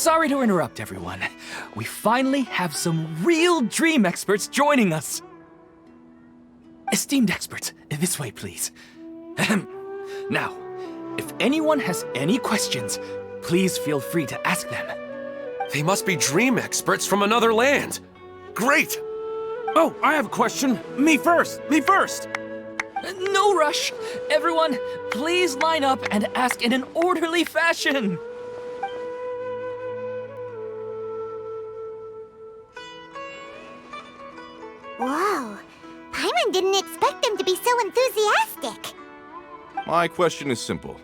Sorry to interrupt, everyone. We finally have some real dream experts joining us. Esteemed experts, this way, please. Ahem. Now, if anyone has any questions, please feel free to ask them. They must be dream experts from another land. Great! Oh, I have a question. Me first! Me first! No rush. Everyone, please line up and ask in an orderly fashion. Whoa. Paimon didn't expect them to be so enthusiastic. My question is simple.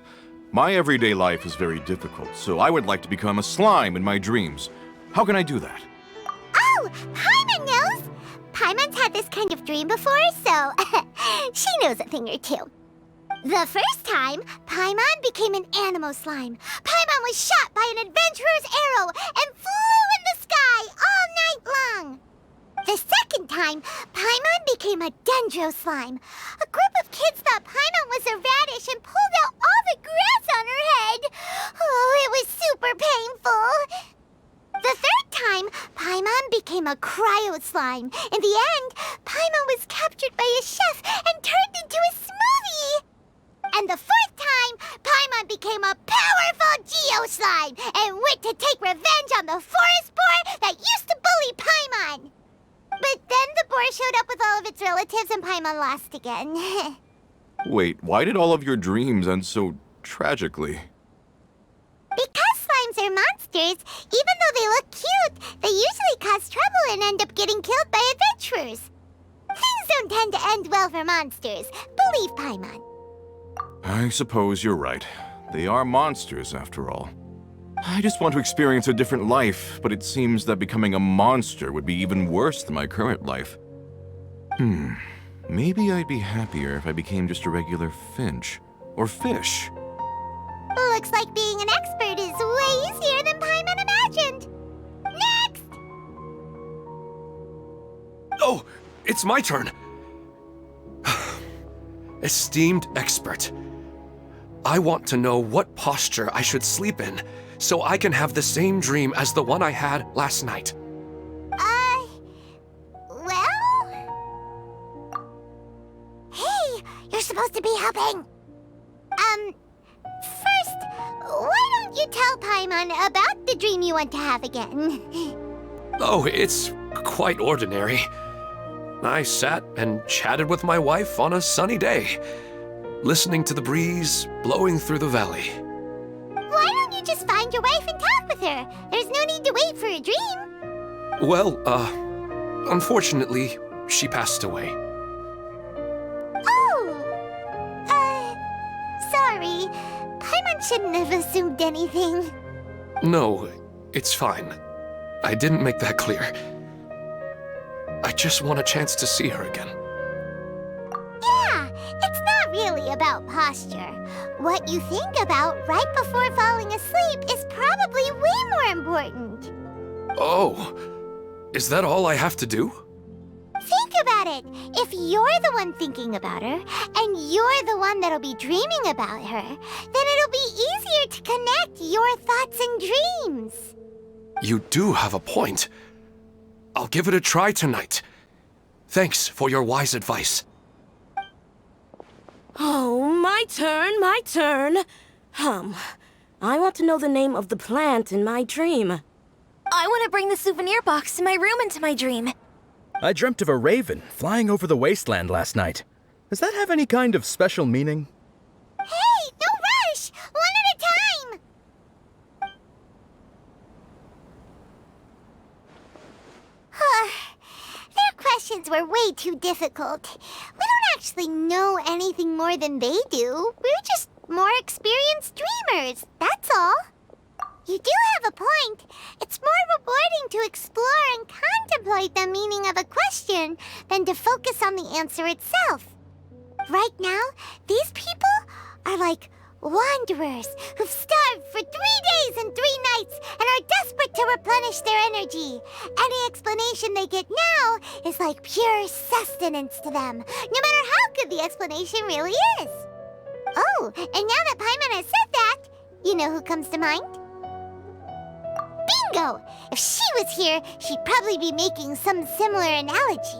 My everyday life is very difficult, so I would like to become a slime in my dreams. How can I do that? Oh, Paimon knows! Paimon's had this kind of dream before, so she knows a thing or two. The first time, Paimon became an animal slime. Paimon was shot by an adventurer's arrow and flew in the sky all night long. The second time, Paimon became a dendro slime. A group of kids thought Paimon was a radish and pulled out all the grass on her head. Oh, it was super painful. The third time, Paimon became a cryo slime. In the end, Paimon was captured by a chef and turned into a smoothie. And the fourth time, Paimon became a powerful geo slime and went to take revenge on the forest boar that used to bully Paimon. But then the boar showed up with all of its relatives and Paimon lost again. Wait, why did all of your dreams end so tragically? Because slimes are monsters, even though they look cute, they usually cause trouble and end up getting killed by adventurers. Things don't tend to end well for monsters. Believe Paimon. I suppose you're right. They are monsters, after all. I just want to experience a different life, but it seems that becoming a monster would be even worse than my current life. Maybe I'd be happier if I became just a regular finch. Or fish. Looks like being an expert is way easier than Paimon imagined. Next! Oh, it's my turn. Esteemed expert, I want to know what posture I should sleep in so I can have the same dream as the one I had last night. Well? Hey, you're supposed to be helping. First, why don't you tell Paimon about the dream you want to have again? Oh, it's quite ordinary. I sat and chatted with my wife on a sunny day, listening to the breeze blowing through the valley. Why don't you just find your wife and talk with her? There's no need to wait for a dream. Well, unfortunately, she passed away. Oh, sorry. Paimon shouldn't have assumed anything. No, it's fine. I didn't make that clear. I just want a chance to see her again. Yeah, it's not really about posture. What you think about right before falling asleep is probably way more important. Oh, is that all I have to do? Think about it. If you're the one thinking about her, and you're the one that'll be dreaming about her, then it'll be easier to connect your thoughts and dreams. You do have a point. I'll give it a try tonight. Thanks for your wise advice. Oh, my turn, my turn. I want to know the name of the plant in my dream. I want to bring the souvenir box to my room into my dream. I dreamt of a raven flying over the wasteland last night. Does that have any kind of special meaning? Hey, no rush! One at a time! Their questions were way too difficult. We don't actually know anything more than they do. We're just more experienced dreamers, that's all. You do have a point. It's more rewarding to explore and contemplate the meaning of a question than to focus on the answer itself. Right now, these people are like wanderers who've starved for 3 days and 3 nights and are desperate to replenish their energy. Any explanation they get now is like pure sustenance to them, no matter how good the explanation really is. Oh, and now that Paimon has said that, you know who comes to mind? Bingo! If she was here, she'd probably be making some similar analogy.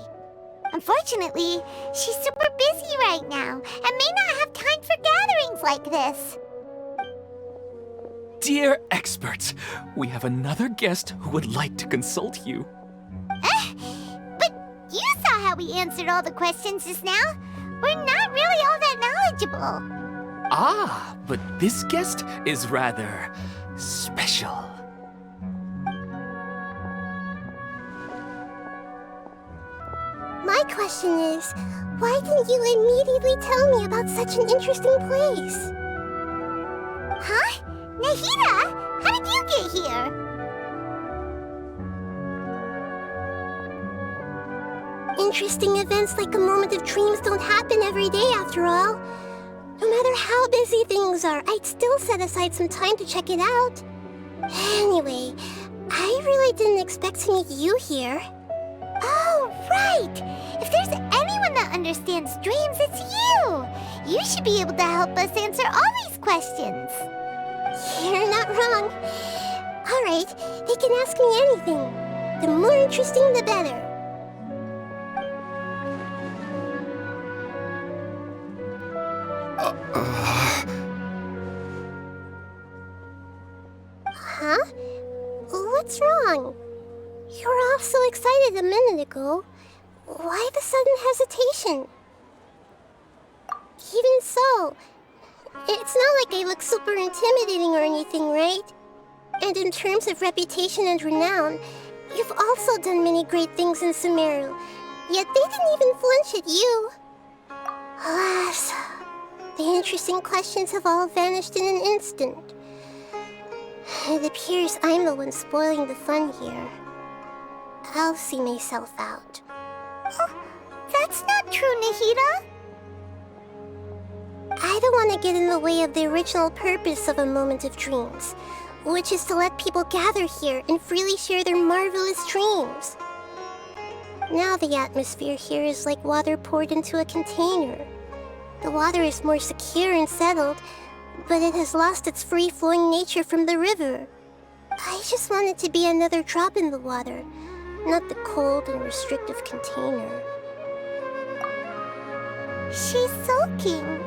Unfortunately, she's super busy right now and may not have time for gatherings like this. Dear experts, we have another guest who would like to consult you. But you saw how we answered all the questions just now. We're not really all that knowledgeable. Ah, but this guest is rather special. My question is, why didn't you immediately tell me about such an interesting place? Huh? Nahida, how did you get here? Interesting events like a moment of dreams don't happen every day after all. No matter how busy things are, I'd still set aside some time to check it out. Anyway, I really didn't expect to meet you here. Oh, right! If there's anyone that understands dreams, it's you! You should be able to help us answer all these questions. You're not wrong. All right, they can ask me anything. The more interesting, the better. Huh? What's wrong? You were all so excited a minute ago. Why the sudden hesitation? Even so, it's not like I look super intimidating or anything, right? And in terms of reputation and renown, you've also done many great things in Sumeru, yet they didn't even flinch at you. Alas, the interesting questions have all vanished in an instant. It appears I'm the one spoiling the fun here. I'll see myself out. Oh, that's not true, Nahida. I don't want to get in the way of the original purpose of a moment of dreams, which is to let people gather here and freely share their marvelous dreams. Now the atmosphere here is like water poured into a container. The water is more secure and settled, but it has lost its free-flowing nature from the river. I just want it to be another drop in the water, not the cold and restrictive container. She's sulking.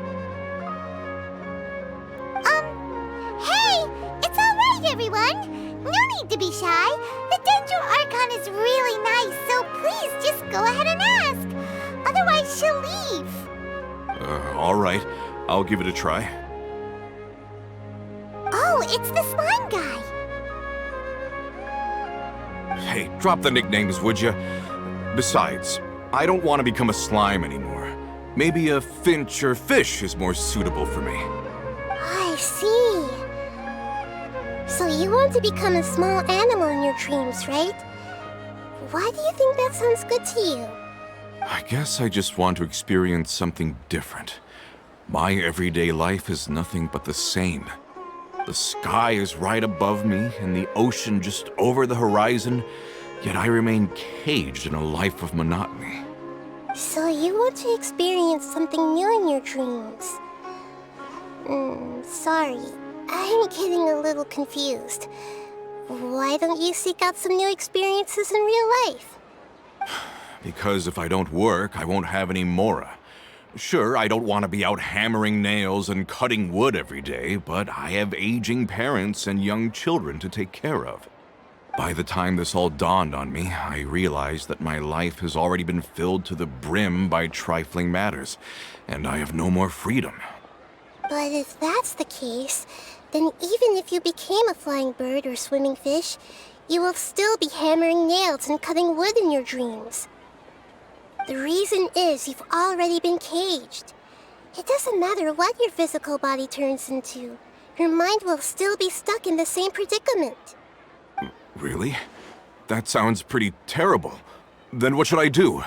Hey! It's alright, everyone! No need to be shy. The Dendro Archon is really nice, so please just go ahead and ask. Otherwise, she'll leave. All right. I'll give it a try. Oh, it's the slime guy. Hey, drop the nicknames, would you? Besides, I don't want to become a slime anymore. Maybe a finch or fish is more suitable for me. I see. So you want to become a small animal in your dreams, right? Why do you think that sounds good to you? I guess I just want to experience something different. My everyday life is nothing but the same. The sky is right above me and the ocean just over the horizon, yet I remain caged in a life of monotony. So you want to experience something new in your dreams? Sorry, I'm getting a little confused. Why don't you seek out some new experiences in real life? Because if I don't work, I won't have any Mora. Sure, I don't want to be out hammering nails and cutting wood every day, but I have aging parents and young children to take care of. By the time this all dawned on me, I realized that my life has already been filled to the brim by trifling matters, and I have no more freedom. But if that's the case, then even if you became a flying bird or swimming fish, you will still be hammering nails and cutting wood in your dreams. The reason is you've already been caged. It doesn't matter what your physical body turns into. Your mind will still be stuck in the same predicament. Really? That sounds pretty terrible. Then what should I do?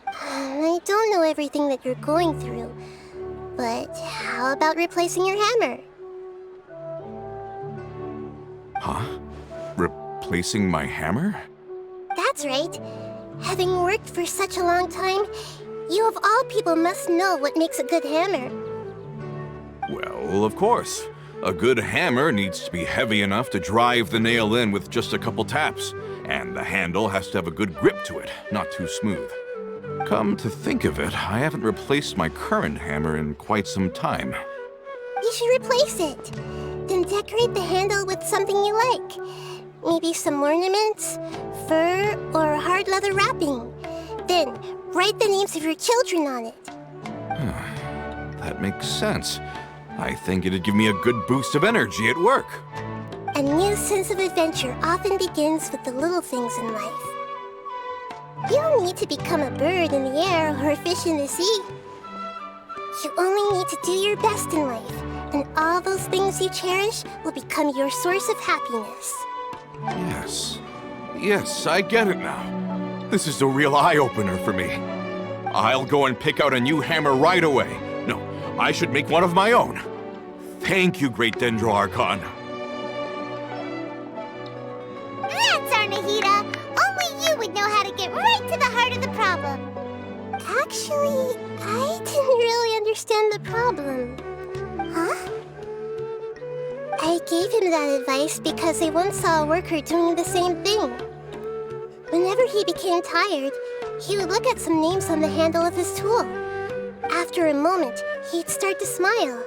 I don't know everything that you're going through, but how about replacing your hammer? Huh? Replacing my hammer? That's right. Having worked for such a long time, you of all people must know what makes a good hammer. Well, of course. A good hammer needs to be heavy enough to drive the nail in with just a couple taps, and the handle has to have a good grip to it, not too smooth. Come to think of it, I haven't replaced my current hammer in quite some time. You should replace it. Then decorate the handle with something you like. Maybe some ornaments, fur, or hard leather wrapping. Then write the names of your children on it. That makes sense. I think it'd give me a good boost of energy at work. A new sense of adventure often begins with the little things in life. You don't need to become a bird in the air or a fish in the sea. You only need to do your best in life, and all those things you cherish will become your source of happiness. Yes, I get it now. This is a real eye-opener for me. I'll go and pick out a new hammer right away. No, I should make one of my own. Thank you, Great Dendro Archon. That's our Nahida! Only you would know how to get right to the heart of the problem. Actually, I didn't really understand the problem. Huh? I gave him that advice because I once saw a worker doing the same thing. Whenever he became tired, he would look at some names on the handle of his tool. After a moment, he'd start to smile.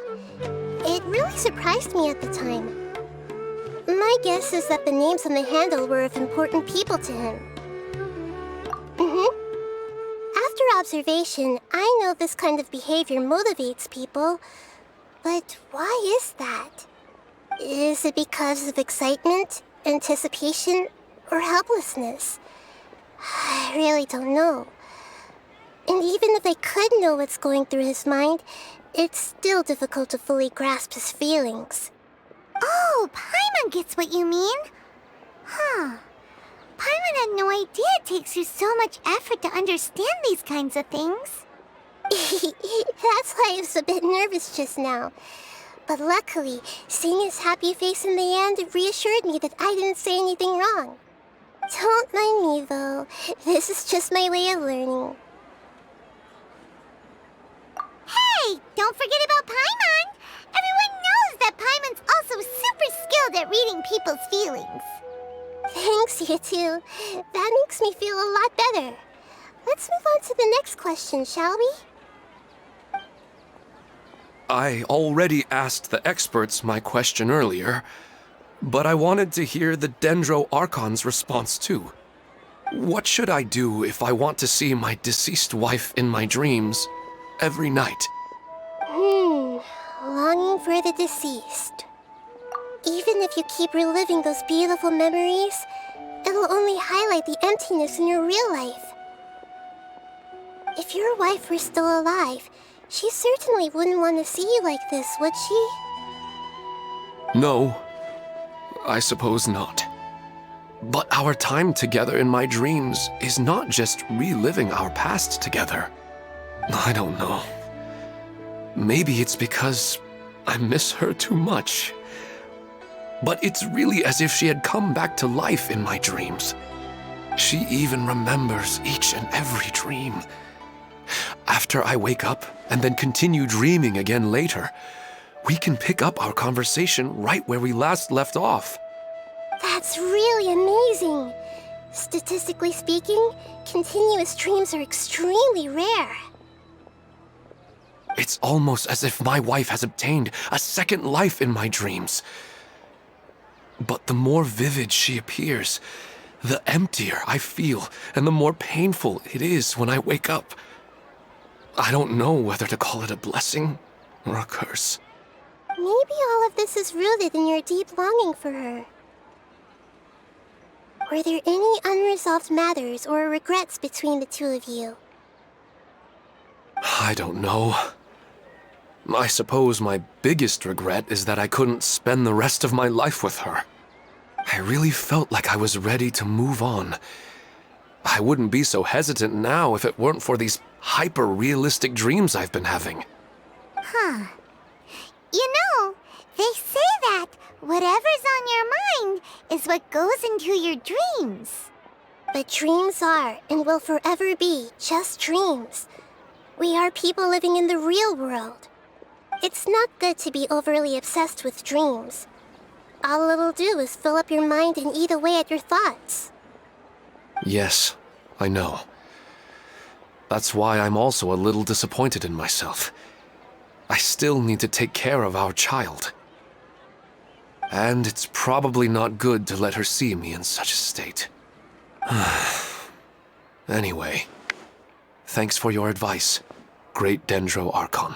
It really surprised me at the time. My guess is that the names on the handle were of important people to him. After observation, I know this kind of behavior motivates people. But why is that? Is it because of excitement, anticipation, or helplessness? I really don't know. And even if I could know what's going through his mind, it's still difficult to fully grasp his feelings. Oh, Paimon gets what you mean. Huh. Paimon had no idea it takes you so much effort to understand these kinds of things. That's why I was a bit nervous just now. But luckily, seeing his happy face in the end reassured me that I didn't say anything wrong. Don't mind me, though. This is just my way of learning. Hey! Don't forget about Paimon! Everyone knows that Paimon's also super skilled at reading people's feelings. Thanks, you two. That makes me feel a lot better. Let's move on to the next question, shall we? I already asked the experts my question earlier, but I wanted to hear the Dendro Archon's response too. What should I do if I want to see my deceased wife in my dreams every night? Longing for the deceased. Even if you keep reliving those beautiful memories, it'll only highlight the emptiness in your real life. If your wife were still alive, she certainly wouldn't want to see you like this, would she? No, I suppose not. But our time together in my dreams is not just reliving our past together. I don't know. Maybe it's because I miss her too much. But it's really as if she had come back to life in my dreams. She even remembers each and every dream. After I wake up and then continue dreaming again later, we can pick up our conversation right where we last left off. That's really amazing. Statistically speaking, continuous dreams are extremely rare. It's almost as if my wife has obtained a second life in my dreams. But the more vivid she appears, the emptier I feel, and the more painful it is when I wake up. I don't know whether to call it a blessing or a curse. Maybe all of this is rooted in your deep longing for her. Were there any unresolved matters or regrets between the two of you? I don't know. I suppose my biggest regret is that I couldn't spend the rest of my life with her. I really felt like I was ready to move on. I wouldn't be so hesitant now if it weren't for these hyper-realistic dreams I've been having. Huh. You know, they say that whatever's on your mind is what goes into your dreams. But dreams are and will forever be just dreams. We are people living in the real world. It's not good to be overly obsessed with dreams. All it'll do is fill up your mind and eat away at your thoughts. Yes, I know. That's why I'm also a little disappointed in myself. I still need to take care of our child. And it's probably not good to let her see me in such a state. Anyway, thanks for your advice, Great Dendro Archon.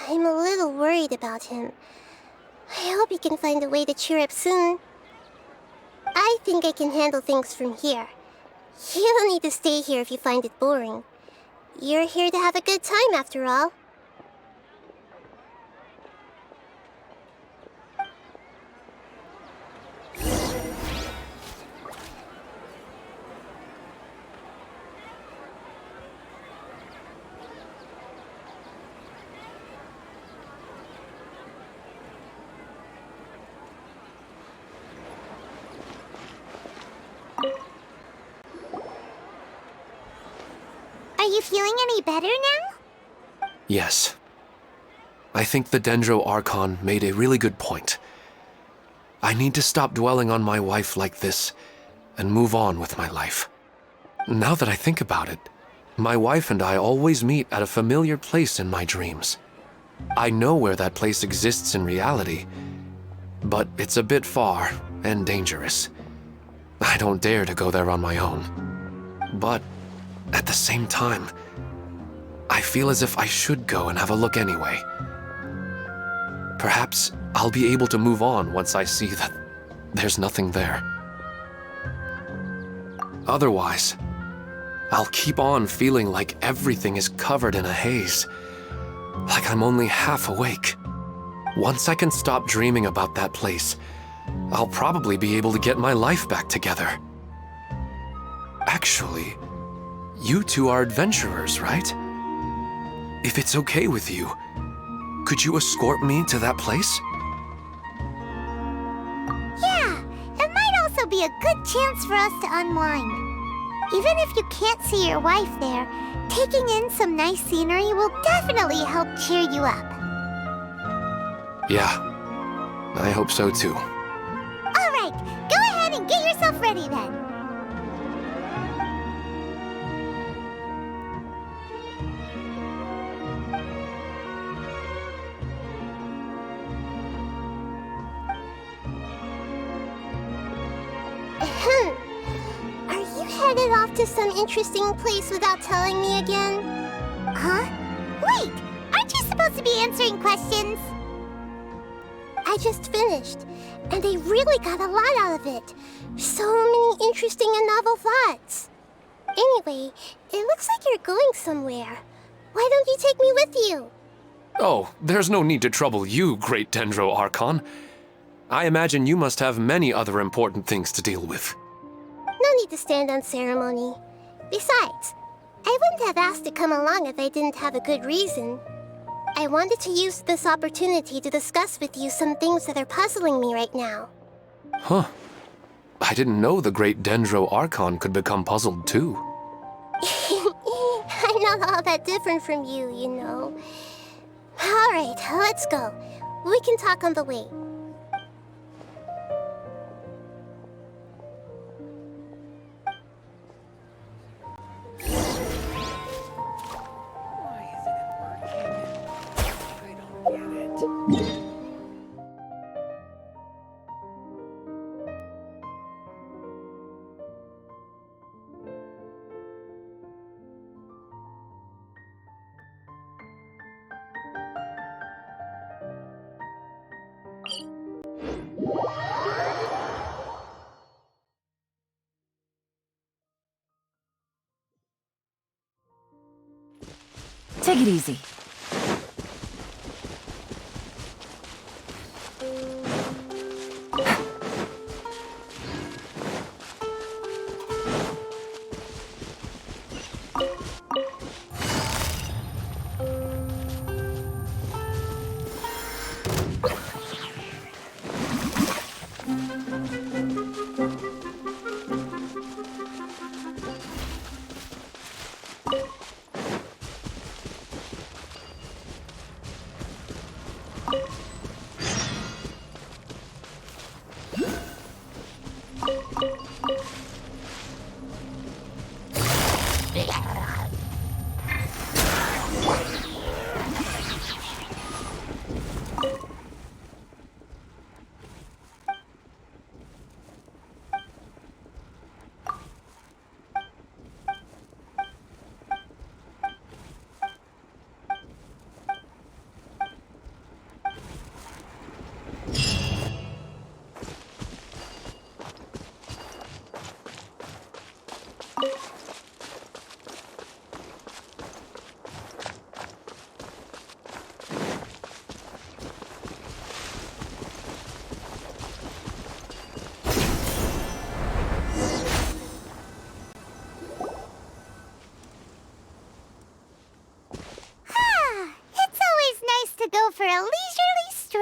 I'm a little worried about him. I hope he can find a way to cheer up soon. I think I can handle things from here. You don't need to stay here if you find it boring. You're here to have a good time, after all. Are you feeling any better now? Yes. I think the Dendro Archon made a really good point. I need to stop dwelling on my wife like this and move on with my life. Now that I think about it, my wife and I always meet at a familiar place in my dreams. I know where that place exists in reality, but it's a bit far and dangerous. I don't dare to go there on my own. But at the same time, I feel as if I should go and have a look anyway. Perhaps I'll be able to move on once I see that there's nothing there. Otherwise, I'll keep on feeling like everything is covered in a haze, like I'm only half awake. Once I can stop dreaming about that place, I'll probably be able to get my life back together. Actually, you two are adventurers, right? If it's okay with you, could you escort me to that place? Yeah, it might also be a good chance for us to unwind. Even if you can't see your wife there, taking in some nice scenery will definitely help cheer you up. Yeah, I hope so too. All right, go ahead and get yourself ready then. Are you headed off to some interesting place without telling me again? Huh? Wait, aren't you supposed to be answering questions? I just finished, and I really got a lot out of it. So many interesting and novel thoughts. Anyway, it looks like you're going somewhere. Why don't you take me with you? Oh, there's no need to trouble you, Great Dendro Archon. I imagine you must have many other important things to deal with. No need to stand on ceremony. Besides, I wouldn't have asked to come along if I didn't have a good reason. I wanted to use this opportunity to discuss with you some things that are puzzling me right now. Huh. I didn't know the Great Dendro Archon could become puzzled too. I'm not all that different from you, you know. All right, let's go. We can talk on the way. Take it easy.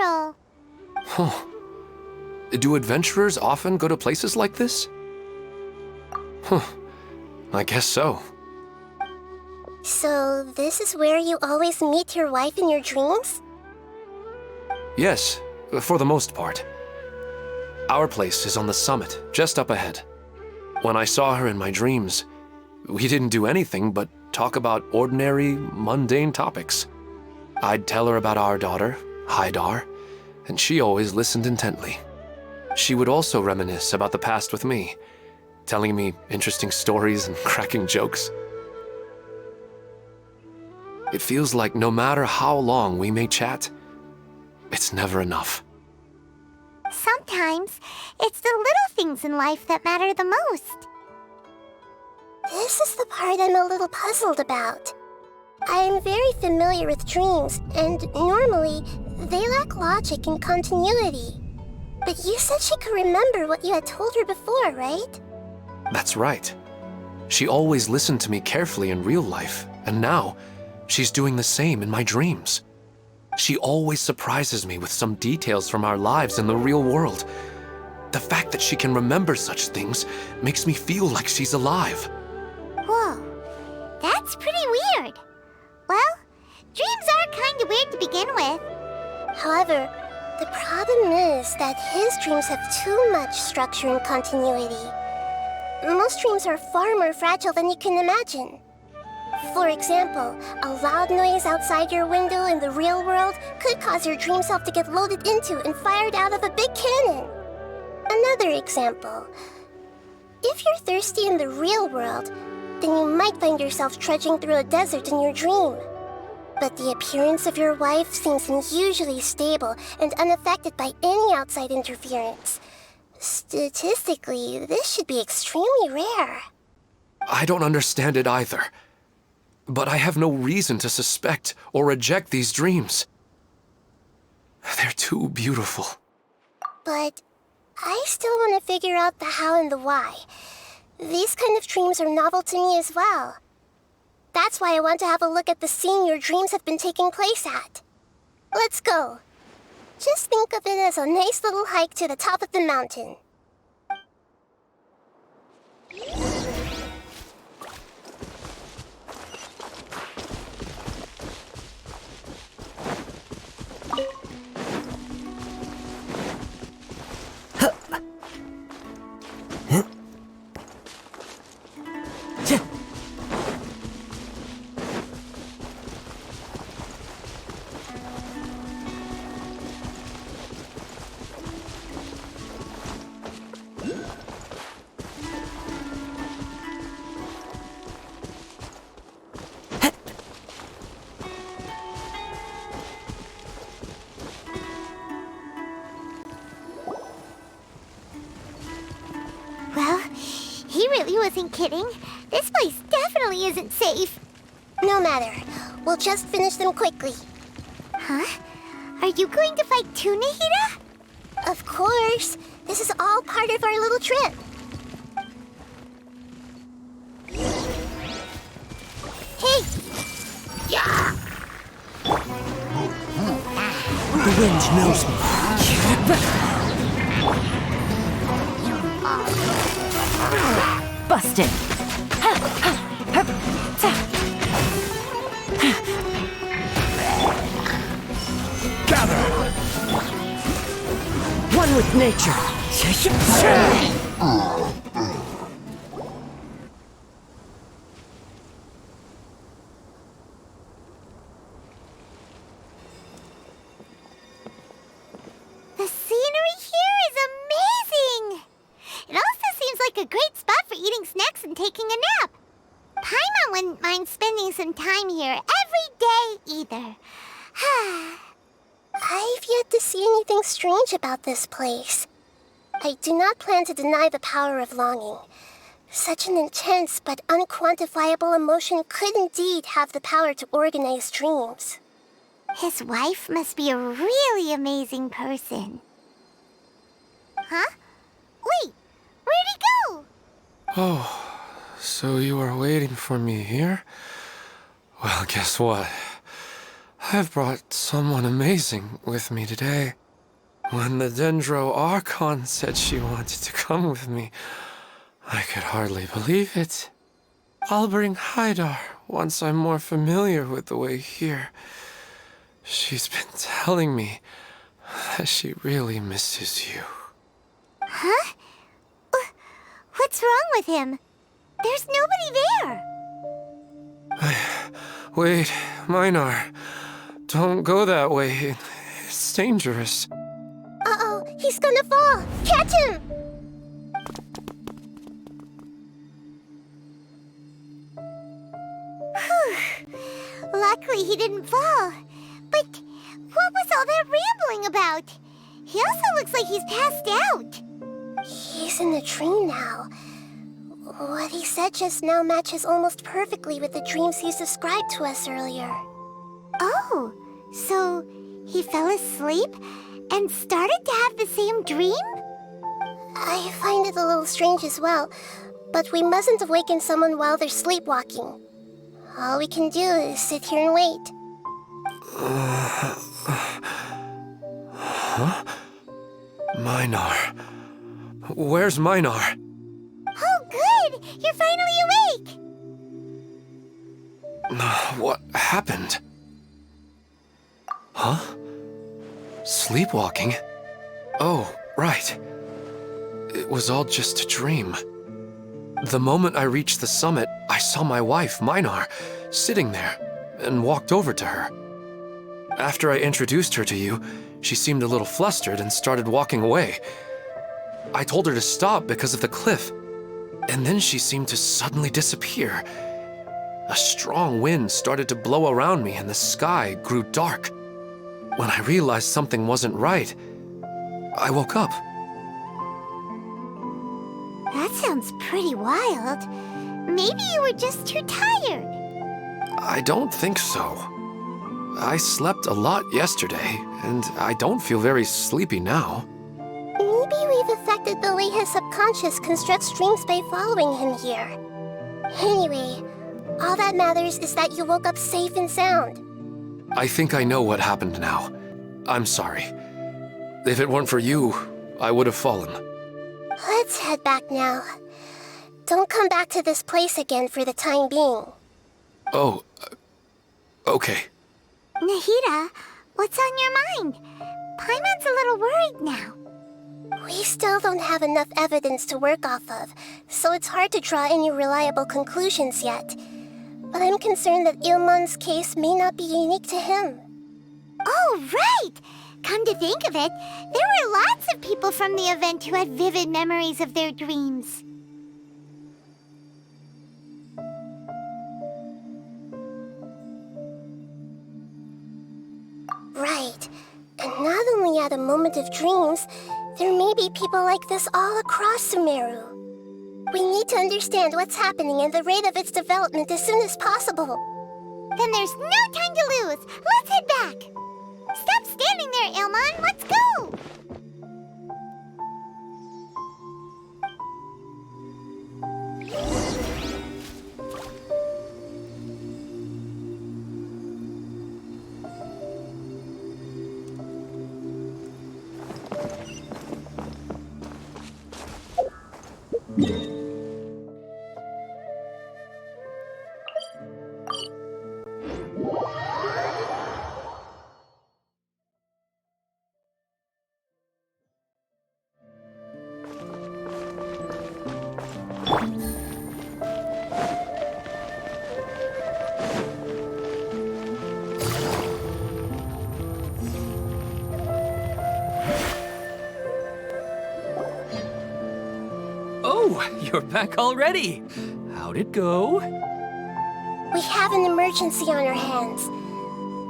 general. Huh. Do adventurers often go to places like this? Huh. I guess so. So, this is where you always meet your wife in your dreams? Yes, for the most part. Our place is on the summit, just up ahead. When I saw her in my dreams, we didn't do anything but talk about ordinary, mundane topics. I'd tell her about our daughter, Haidar, and she always listened intently. She would also reminisce about the past with me, telling me interesting stories and cracking jokes. It feels like no matter how long we may chat, it's never enough. Sometimes, it's the little things in life that matter the most. This is the part I'm a little puzzled about. I am very familiar with dreams, and normally, they lack logic and continuity. But you said she could remember what you had told her before, right? That's right. She always listened to me carefully in real life, and now, she's doing the same in my dreams. She always surprises me with some details from our lives in the real world. The fact that she can remember such things makes me feel like she's alive. Whoa, that's pretty weird. Well, dreams are kind of weird to begin with. However, the problem is that his dreams have too much structure and continuity. Most dreams are far more fragile than you can imagine. For example, a loud noise outside your window in the real world could cause your dream self to get loaded into and fired out of a big cannon. Another example. If you're thirsty in the real world, then you might find yourself trudging through a desert in your dream. But the appearance of your wife seems unusually stable and unaffected by any outside interference. Statistically, this should be extremely rare. I don't understand it either. But I have no reason to suspect or reject these dreams. They're too beautiful. But I still want to figure out the how and the why. These kind of dreams are novel to me as well. That's why I want to have a look at the scene your dreams have been taking place at. Let's go. Just think of it as a nice little hike to the top of the mountain. Well, he really wasn't kidding. This place definitely isn't safe. No matter. We'll just finish them quickly. Huh? Are you going to fight too, Nahida? Of course. This is all part of our little trip. Hey! Yeah! The wind knows me. Busted. Gather! One with nature. The scenery here is amazing! It also seems like a great spot for eating snacks and taking a nap. Paimon wouldn't mind spending some time here every day either. I've yet to see anything strange about this place. I do not plan to deny the power of longing. Such an intense but unquantifiable emotion could indeed have the power to organize dreams. His wife must be a really amazing person. Huh? Wait, where'd he go? Oh, so you were waiting for me here? Well, guess what? I've brought someone amazing with me today. When the Dendro Archon said she wanted to come with me, I could hardly believe it. I'll bring Haidar once I'm more familiar with the way here. She's been telling me that she really misses you. Huh? What's wrong with him? There's nobody there. Wait, Minar. Don't go that way. It's dangerous. Uh-oh, he's gonna fall! Catch him! Luckily he didn't fall. But what was all that rambling about? He also looks like he's passed out. He's in the dream now. What he said just now matches almost perfectly with the dreams he's described to us earlier. Oh, so he fell asleep and started to have the same dream? I find it a little strange as well, but we mustn't awaken someone while they're sleepwalking. All we can do is sit here and wait. Huh? Minar. Where's Minar? Oh, good! You're finally awake! What happened? Huh? Sleepwalking? Oh, right. It was all just a dream. The moment I reached the summit, I saw my wife, Minar, sitting there, and walked over to her. After I introduced her to you, she seemed a little flustered and started walking away. I told her to stop because of the cliff, and then she seemed to suddenly disappear. A strong wind started to blow around me and the sky grew dark. When I realized something wasn't right, I woke up. That sounds pretty wild. Maybe you were just too tired. I don't think so. I slept a lot yesterday, and I don't feel very sleepy now. Maybe we've affected the way his subconscious constructs dreams by following him here. Anyway, all that matters is that you woke up safe and sound. I think I know what happened now. I'm sorry. If it weren't for you, I would have fallen. Let's head back now. Don't come back to this place again for the time being. Oh, okay. Nahida, what's on your mind? Paimon's a little worried now. We still don't have enough evidence to work off of, so it's hard to draw any reliable conclusions yet. But I'm concerned that Ilmon's case may not be unique to him. Oh, right! Come to think of it, there were lots of people from the event who had vivid memories of their dreams. Right. And not only at a moment of dreams, there may be people like this all across Sumeru. We need to understand what's happening and the rate of its development as soon as possible. Then there's no time to lose. Let's head back. Stop standing there, Ilmon. Let's go. Oh, you're back already. How'd it go? We have an emergency on our hands.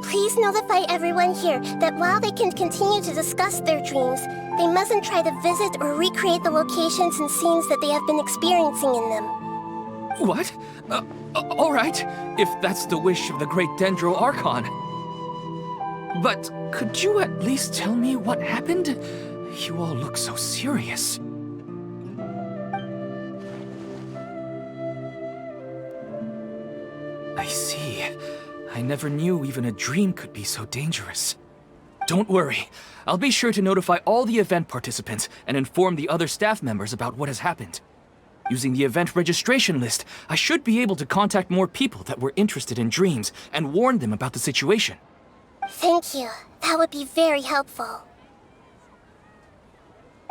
Please notify everyone here that while they can continue to discuss their dreams, they mustn't try to visit or recreate the locations and scenes that they have been experiencing in them. What? All right, if that's the wish of the great Dendro Archon. But could you at least tell me what happened? You all look so serious. I see. I never knew even a dream could be so dangerous. Don't worry. I'll be sure to notify all the event participants and inform the other staff members about what has happened. Using the event registration list, I should be able to contact more people that were interested in dreams and warn them about the situation. Thank you. That would be very helpful.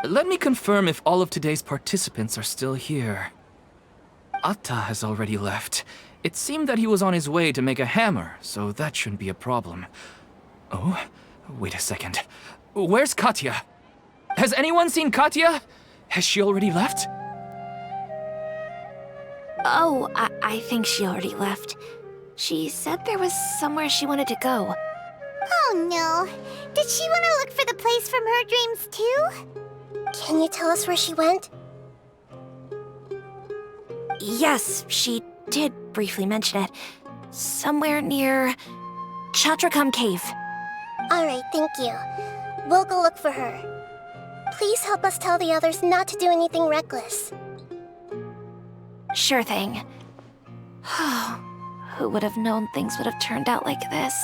Let me confirm if all of today's participants are still here. Atta has already left. It seemed that he was on his way to make a hammer, so that shouldn't be a problem. Oh, wait a second. Where's Katya? Has anyone seen Katya? Has she already left? Oh, I think she already left. She said there was somewhere she wanted to go. Oh no. Did she want to look for the place from her dreams too? Can you tell us where she went? Yes, she did briefly mention it. Somewhere near Chatrakam Cave. Alright, thank you. We'll go look for her. Please help us tell the others not to do anything reckless. Sure thing. Who would have known things would have turned out like this?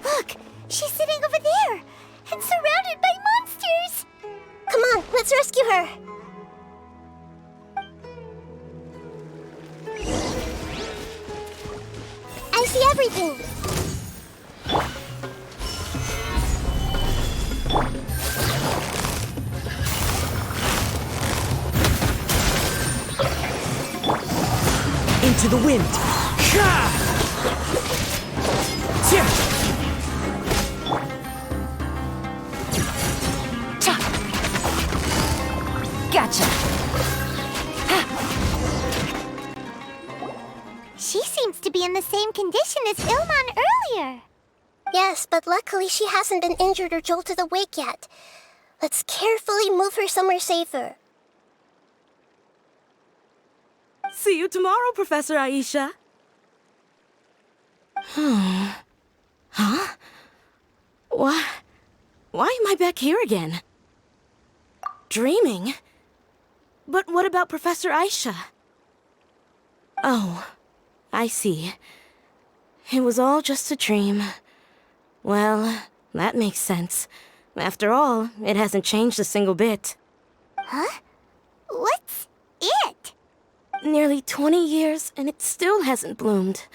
Look, she's sitting over there and surrounded by monsters. Come on, let's rescue her! I see everything! Into the wind. Gotcha. She seems to be in the same condition as Ilman earlier. Yes, but luckily she hasn't been injured or jolted awake yet. Let's carefully move her somewhere safer. See you tomorrow, Professor Aisha. Huh? Why am I back here again? Dreaming? But what about Professor Aisha? Oh, I see. It was all just a dream. Well, that makes sense. After all, it hasn't changed a single bit. Huh? What's it? Nearly 20 years, and it still hasn't bloomed.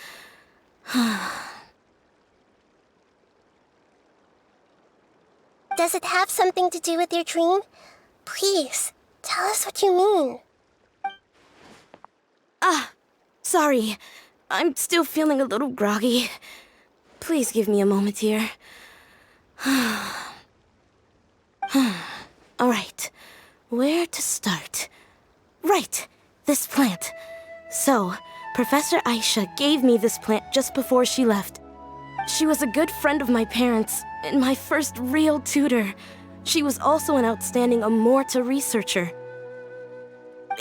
Does it have something to do with your dream? Please, tell us what you mean. Sorry. I'm still feeling a little groggy. Please give me a moment here. Alright, where to start? Right, this plant. So, Professor Aisha gave me this plant just before she left. She was a good friend of my parents, and my first real tutor. She was also an outstanding Amorta researcher.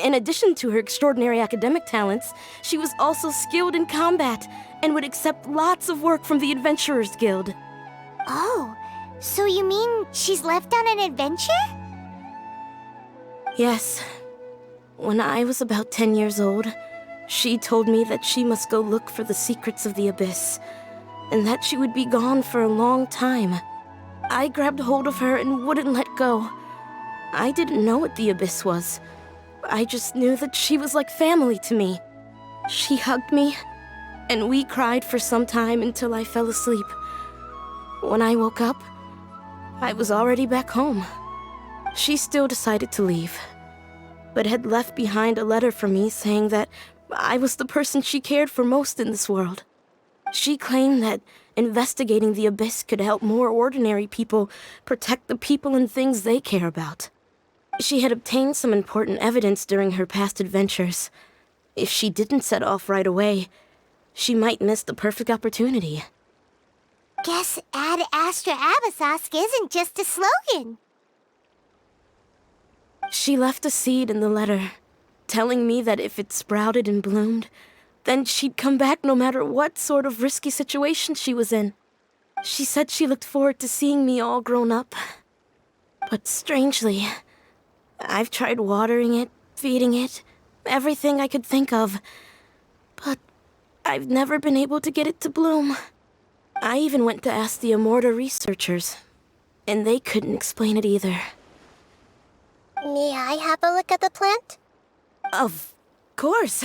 In addition to her extraordinary academic talents, she was also skilled in combat and would accept lots of work from the Adventurers Guild. Oh, so you mean she's left on an adventure? Yes. When I was about 10 years old, she told me that she must go look for the secrets of the Abyss, and that she would be gone for a long time. I grabbed hold of her and wouldn't let go. I didn't know what the Abyss was. I just knew that she was like family to me. She hugged me, and we cried for some time until I fell asleep. When I woke up, I was already back home. She still decided to leave, but had left behind a letter for me saying that I was the person she cared for most in this world. She claimed that investigating the Abyss could help more ordinary people protect the people and things they care about. She had obtained some important evidence during her past adventures. If she didn't set off right away, she might miss the perfect opportunity. Guess Ad Astra Abyssosque isn't just a slogan. She left a seed in the letter, telling me that if it sprouted and bloomed, then she'd come back no matter what sort of risky situation she was in. She said she looked forward to seeing me all grown up. But strangely, I've tried watering it, feeding it, everything I could think of. But I've never been able to get it to bloom. I even went to ask the Amorta researchers, and they couldn't explain it either. May I have a look at the plant? Of course.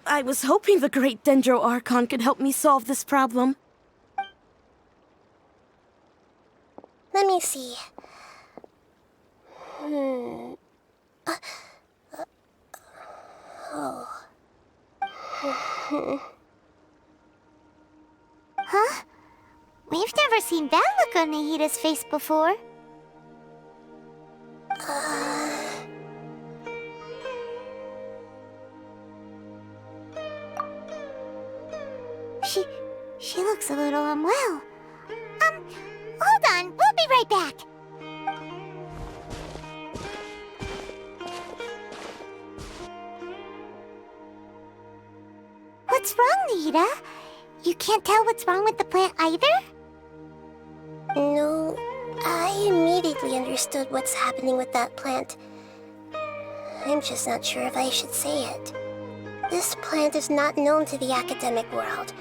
I was hoping the great Dendro Archon could help me solve this problem. Let me see. Huh? We've never seen that look on Nahida's face before. She looks a little unwell. Hold on, we'll be right back. What's wrong, Nahida? You can't tell what's wrong with the plant either? No, I immediately understood what's happening with that plant. I'm just not sure if I should say it. This plant is not known to the academic world.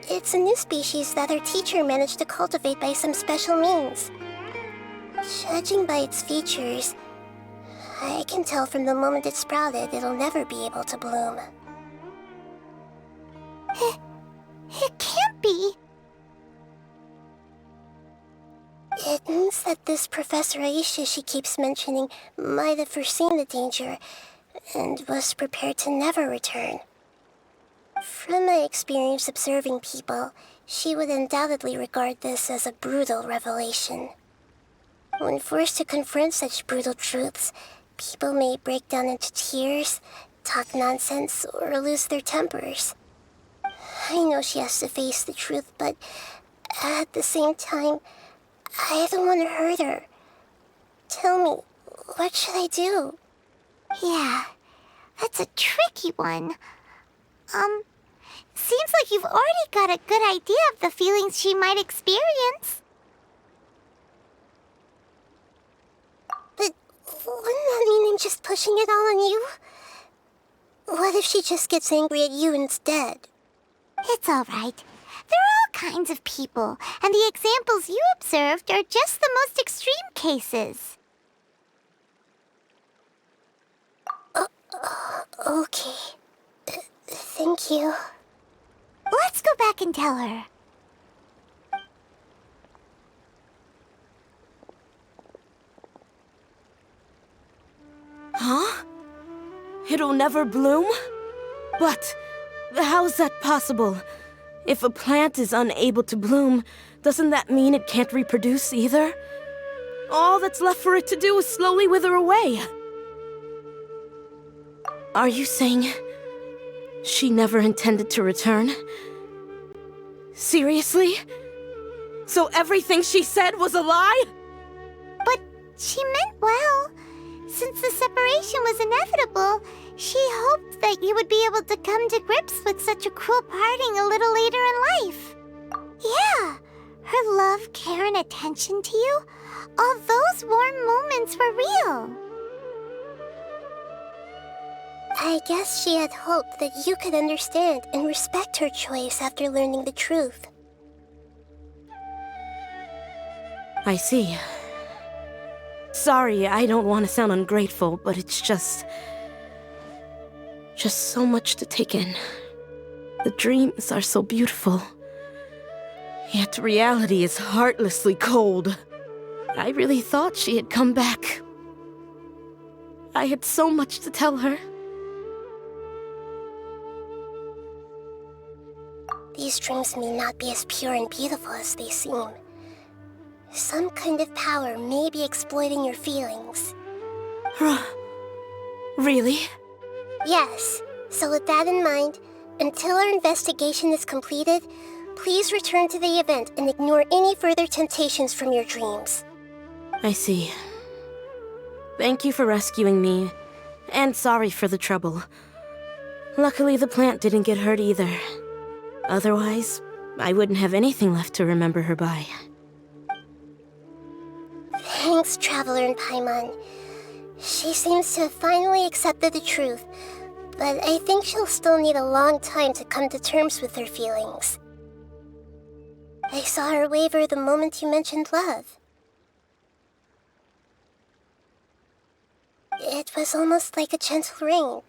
It's a new species that our teacher managed to cultivate by some special means. Judging by its features, I can tell from the moment it sprouted it'll never be able to bloom. It can't be. It means that this Professor Aisha she keeps mentioning might have foreseen the danger and was prepared to never return. From my experience observing people, she would undoubtedly regard this as a brutal revelation. When forced to confront such brutal truths, people may break down into tears, talk nonsense, or lose their tempers. I know she has to face the truth, but at the same time, I don't want to hurt her. Tell me, what should I do? Yeah, that's a tricky one. Seems like you've already got a good idea of the feelings she might experience. But wouldn't that mean I'm just pushing it all on you? What if she just gets angry at you instead? It's all right. There are all kinds of people, and the examples you observed are just the most extreme cases. Okay. Thank you. Let's go back and tell her. Huh? It'll never bloom? But how's that possible? If a plant is unable to bloom, doesn't that mean it can't reproduce either? All that's left for it to do is slowly wither away. Are you saying she never intended to return? Seriously? So everything she said was a lie? But she meant well. Since the separation was inevitable, she hoped that you would be able to come to grips with such a cruel parting a little later in life. Yeah, her love, care, and attention to you, all those warm moments were real. I guess she had hoped that you could understand and respect her choice after learning the truth. I see. Sorry, I don't want to sound ungrateful, but it's just so much to take in. The dreams are so beautiful. Yet reality is heartlessly cold. I really thought she had come back. I had so much to tell her. The these dreams may not be as pure and beautiful as they seem. Some kind of power may be exploiting your feelings. Really? Yes, so with that in mind, until our investigation is completed, please return to the event and ignore any further temptations from your dreams. I see. Thank you for rescuing me, and sorry for the trouble. Luckily, the plant didn't get hurt either. Otherwise, I wouldn't have anything left to remember her by. Thanks, Traveler and Paimon. She seems to have finally accepted the truth, but I think she'll still need a long time to come to terms with her feelings. I saw her waver the moment you mentioned love. It was almost like a gentle rain,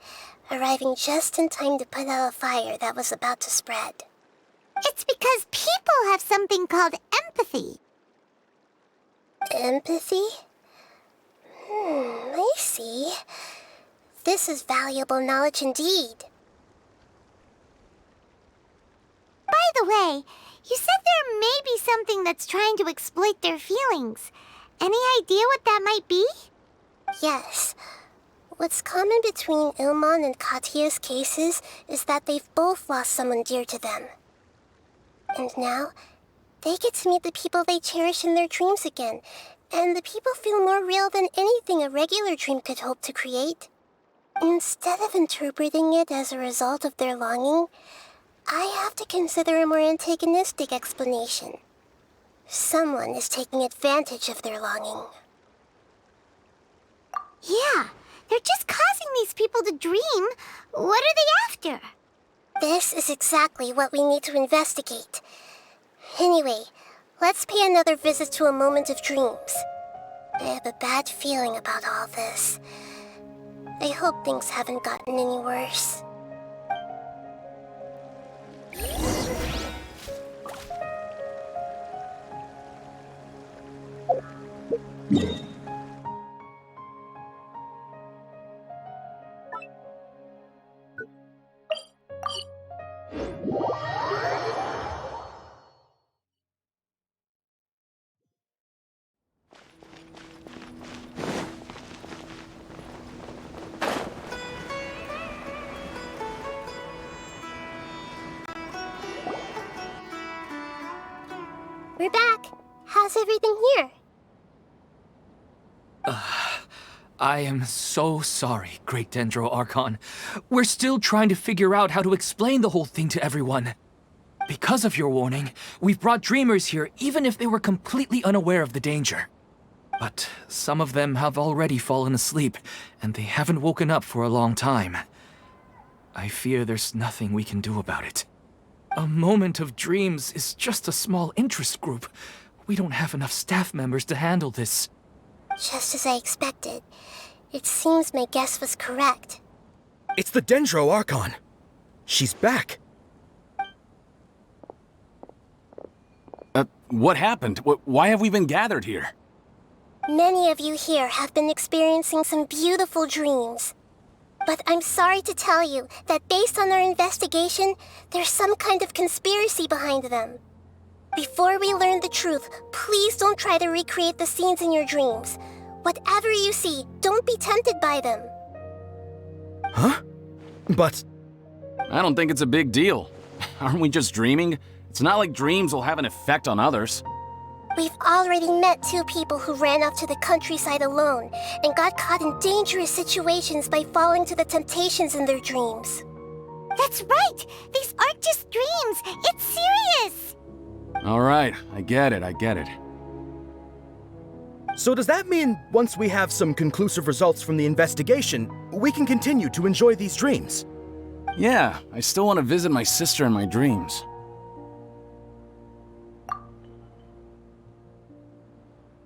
arriving just in time to put out a fire that was about to spread. It's because people have something called empathy. Empathy? I see. This is valuable knowledge indeed. By the way, you said there may be something that's trying to exploit their feelings. Any idea what that might be? Yes. What's common between Ilmon and Katya's cases is that they've both lost someone dear to them. And now, they get to meet the people they cherish in their dreams again, and the people feel more real than anything a regular dream could hope to create. Instead of interpreting it as a result of their longing, I have to consider a more antagonistic explanation. Someone is taking advantage of their longing. Yeah, they're just causing these people to dream. What are they after? This is exactly what we need to investigate. Anyway, let's pay another visit to a moment of dreams. I have a bad feeling about all this. I hope things haven't gotten any worse. We're back. How's everything here? I am so sorry, Great Dendro Archon. We're still trying to figure out how to explain the whole thing to everyone. Because of your warning, we've brought dreamers here even if they were completely unaware of the danger. But some of them have already fallen asleep, and they haven't woken up for a long time. I fear there's nothing we can do about it. A moment of dreams is just a small interest group. We don't have enough staff members to handle this. Just as I expected. It seems my guess was correct. It's the Dendro Archon. She's back. What happened? Why have we been gathered here? Many of you here have been experiencing some beautiful dreams. But I'm sorry to tell you that based on our investigation, there's some kind of conspiracy behind them. Before we learn the truth, please don't try to recreate the scenes in your dreams. Whatever you see, don't be tempted by them. Huh? But... I don't think it's a big deal. Aren't we just dreaming? It's not like dreams will have an effect on others. We've already met 2 people who ran off to the countryside alone and got caught in dangerous situations by falling to the temptations in their dreams. That's right! These aren't just dreams! It's serious! All right, I get it. so does that mean once we have some conclusive results from the investigation, we can continue to enjoy these dreams? Yeah, I still want to visit my sister in my dreams.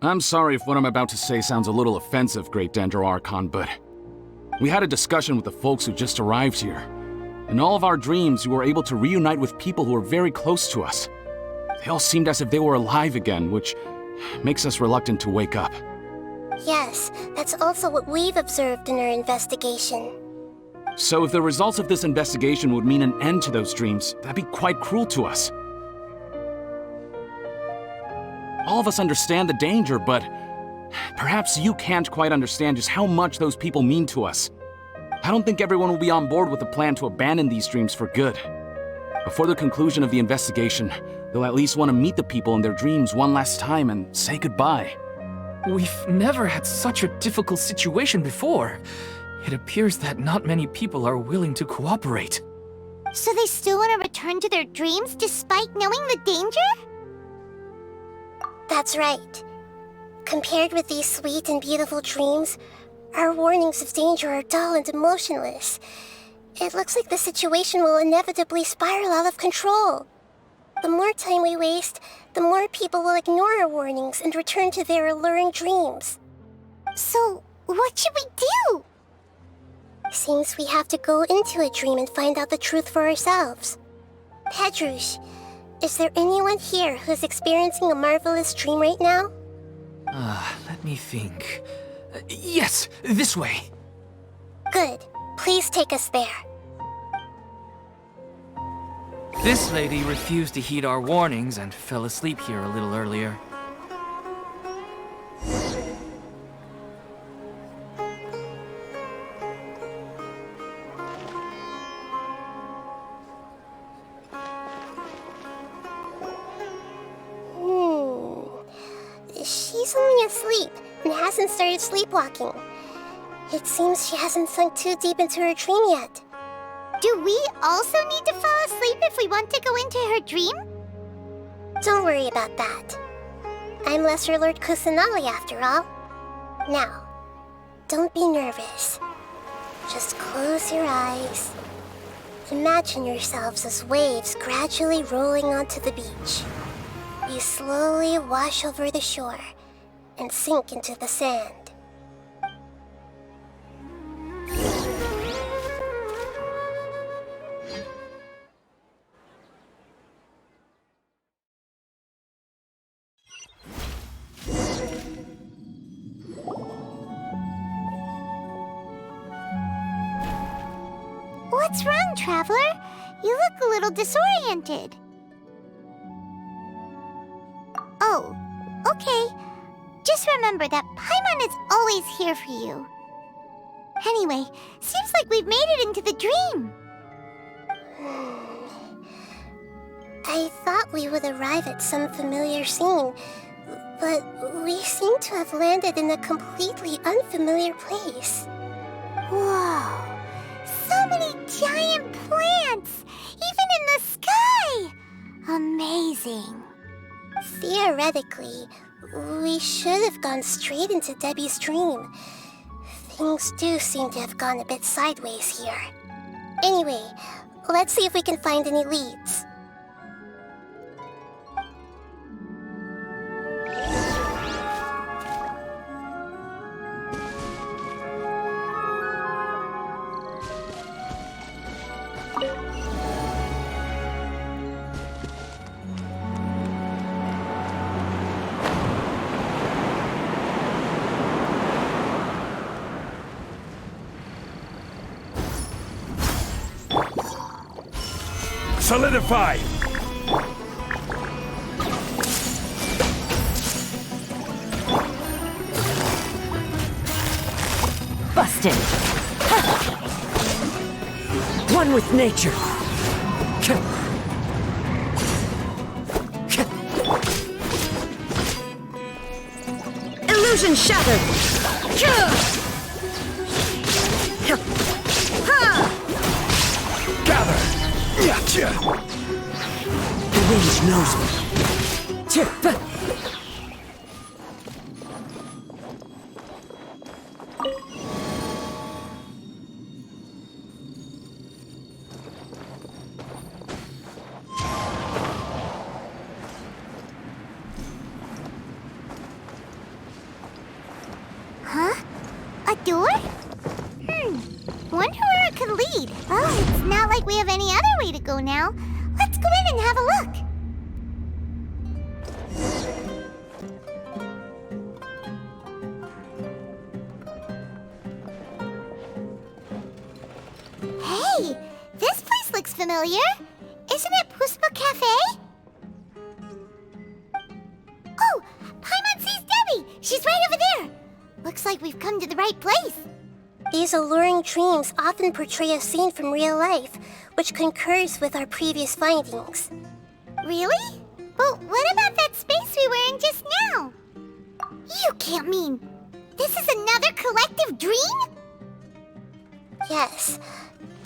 I'm sorry if what I'm about to say sounds a little offensive, Great Dendro Archon, but we had a discussion with the folks who just arrived here. In all of our dreams, we were able to reunite with people who were very close to us. They all seemed as if they were alive again, which makes us reluctant to wake up. Yes, that's also what we've observed in our investigation. So if the results of this investigation would mean an end to those dreams, that'd be quite cruel to us. All of us understand the danger, but perhaps you can't quite understand just how much those people mean to us. I don't think everyone will be on board with the plan to abandon these dreams for good. Before the conclusion of the investigation, they'll at least want to meet the people in their dreams one last time and say goodbye. We've never had such a difficult situation before. It appears that not many people are willing to cooperate. So they still want to return to their dreams despite knowing the danger? That's right. Compared with these sweet and beautiful dreams, our warnings of danger are dull and emotionless. It looks like the situation will inevitably spiral out of control. The more time we waste, the more people will ignore our warnings and return to their alluring dreams. So, what should we do? Seems we have to go into a dream and find out the truth for ourselves. Pedrush, is there anyone here who's experiencing a marvelous dream right now? Let me think. Yes, this way. Good. Please take us there. This lady refused to heed our warnings and fell asleep here a little earlier. She's only asleep and hasn't started sleepwalking. It seems she hasn't sunk too deep into her dream yet. Do we also need to fall asleep if we want to go into her dream? Don't worry about that. I'm Lesser Lord Kusanali after all. Now, don't be nervous. Just close your eyes. Imagine yourselves as waves gradually rolling onto the beach. You slowly wash over the shore and sink into the sand. What's wrong, Traveler? You look a little disoriented. Oh, okay. Just remember that Paimon is always here for you. Anyway, seems like we've made it into the dream. I thought we would arrive at some familiar scene, but we seem to have landed in a completely unfamiliar place. Whoa! So many giant plants! Even in the sky! Amazing. Theoretically, we should have gone straight into Debbie's dream. Things do seem to have gone a bit sideways here. Anyway, let's see if we can find any leads. Solidify! Busted! One with nature! Illusion shattered! Gather! Gotcha! The wind knows me. Huh? A door? Wonder where it could lead. Oh, it's not like we have any other way to go now. Let's go in and have a look. familiar. Isn't it Puspa Cafe? Oh, Paimon sees Debbie! She's right over there! Looks like we've come to the right place. These alluring dreams often portray a scene from real life, which concurs with our previous findings. Really? But what about that space we were in just now? You can't mean... this is another collective dream? Yes.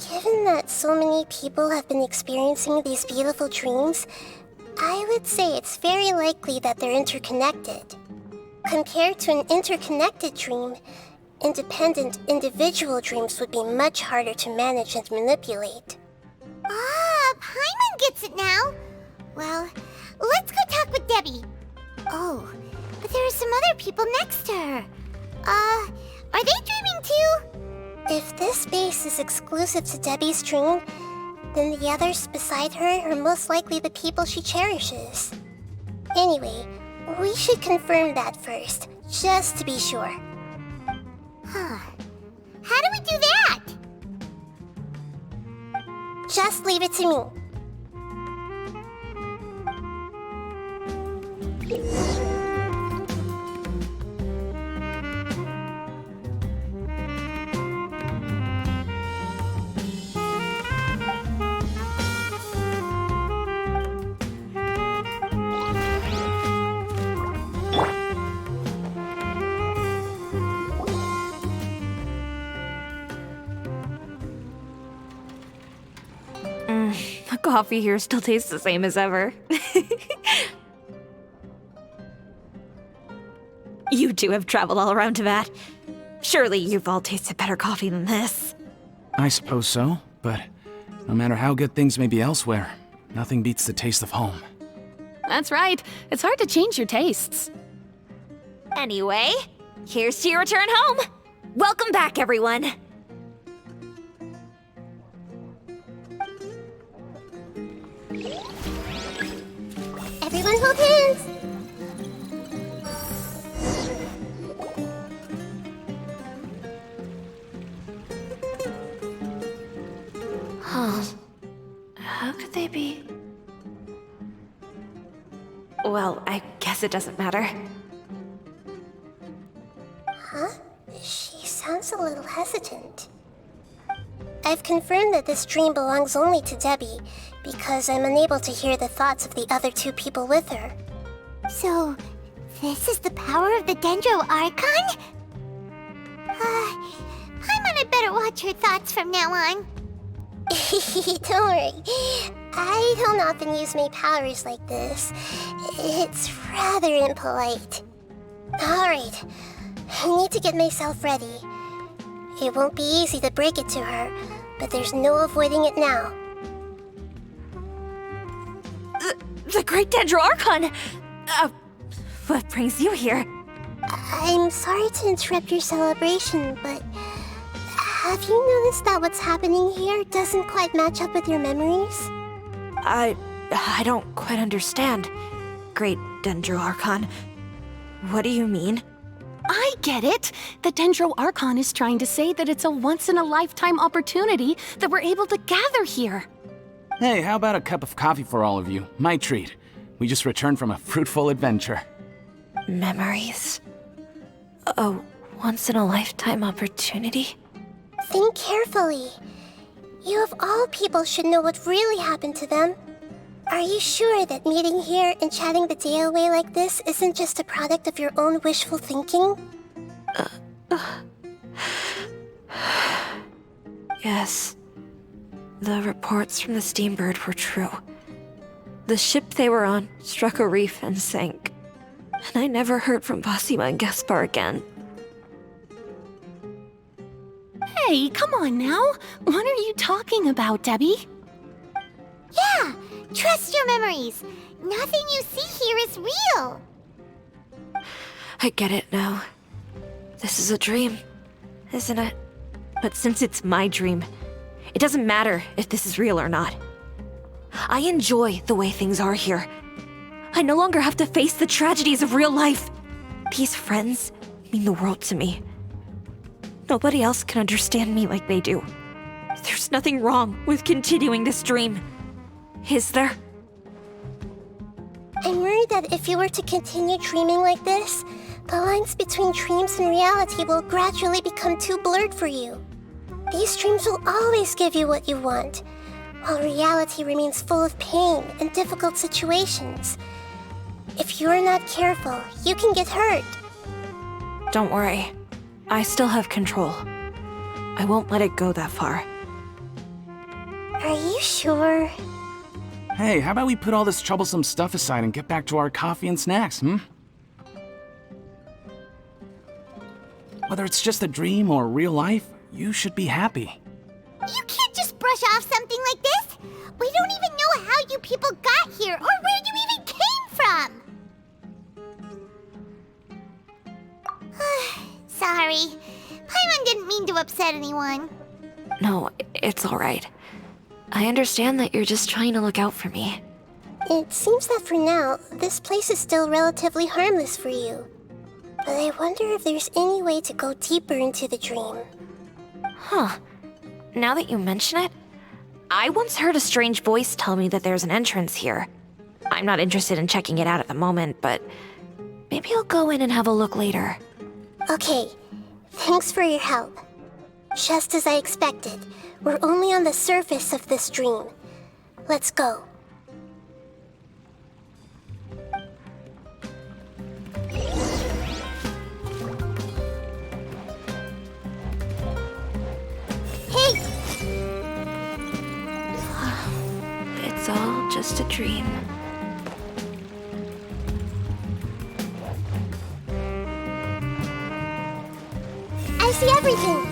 Given that so many people have been experiencing these beautiful dreams, I would say it's very likely that they're interconnected. Compared to an interconnected dream, independent individual dreams would be much harder to manage and manipulate. Ah, Paimon gets it now. Well, let's go talk with Debbie. Oh, but there are some other people next to her. Are they dreaming too? If this space is exclusive to Debbie's dream, then the others beside her are most likely the people she cherishes. Anyway, we should confirm that first, just to be sure. Huh. How do we do that? Just leave it to me. The coffee here still tastes the same as ever. You two have traveled all around Tibet. Surely you've all tasted better coffee than this. I suppose so, but no matter how good things may be elsewhere, nothing beats the taste of home. That's right. It's hard to change your tastes. Anyway, here's to your return home. Welcome back, everyone. Everyone hold hands! Huh. How could they be? Well, I guess it doesn't matter. Huh? She sounds a little hesitant. I've confirmed that this dream belongs only to Debbie, because I'm unable to hear the thoughts of the other two people with her. So, this is the power of the Dendro Archon? Paimon had better watch her thoughts from now on. Don't worry. I don't often use my powers like this. It's rather impolite. Alright, I need to get myself ready. It won't be easy to break it to her, but there's no avoiding it now. The Great Dendro Archon! What brings you here? I'm sorry to interrupt your celebration, but have you noticed that what's happening here doesn't quite match up with your memories? I don't quite understand. Great Dendro Archon. What do you mean? I get it. The Dendro Archon is trying to say that it's a once-in-a-lifetime opportunity that we're able to gather here. Hey, how about a cup of coffee for all of you? My treat. We just returned from a fruitful adventure. Memories. A once-in-a-lifetime opportunity? Think carefully. You of all people should know what really happened to them. Are you sure that meeting here and chatting the day away like this isn't just a product of your own wishful thinking? Yes. The reports from the Steambird were true. The ship they were on struck a reef and sank. And I never heard from Basima and Gaspar again. Hey, come on now. What are you talking about, Debbie? Yeah, trust your memories. Nothing you see here is real. I get it now. This is a dream, isn't it? But since it's my dream, it doesn't matter if this is real or not. I enjoy the way things are here. I no longer have to face the tragedies of real life. These friends mean the world to me. Nobody else can understand me like they do. There's nothing wrong with continuing this dream. Is there? I'm worried that if you were to continue dreaming like this, the lines between dreams and reality will gradually become too blurred for you. These dreams will always give you what you want, while reality remains full of pain and difficult situations. If you're not careful, you can get hurt. Don't worry. I still have control. I won't let it go that far. Are you sure? Hey, how about we put all this troublesome stuff aside and get back to our coffee and snacks, Whether it's just a dream or real life, you should be happy. You can't just brush off something like this. We don't even know how you people got here or where you even came from. Sorry. Paimon didn't mean to upset anyone. No, it's alright. I understand that you're just trying to look out for me. It seems that for now, this place is still relatively harmless for you. But I wonder if there's any way to go deeper into the dream. Huh. Now that you mention it, I once heard a strange voice tell me that there's an entrance here. I'm not interested in checking it out at the moment, but maybe I'll go in and have a look later. Okay, thanks for your help. Just as I expected, we're only on the surface of this dream. Let's go. Hey! It's all just a dream. I see everything!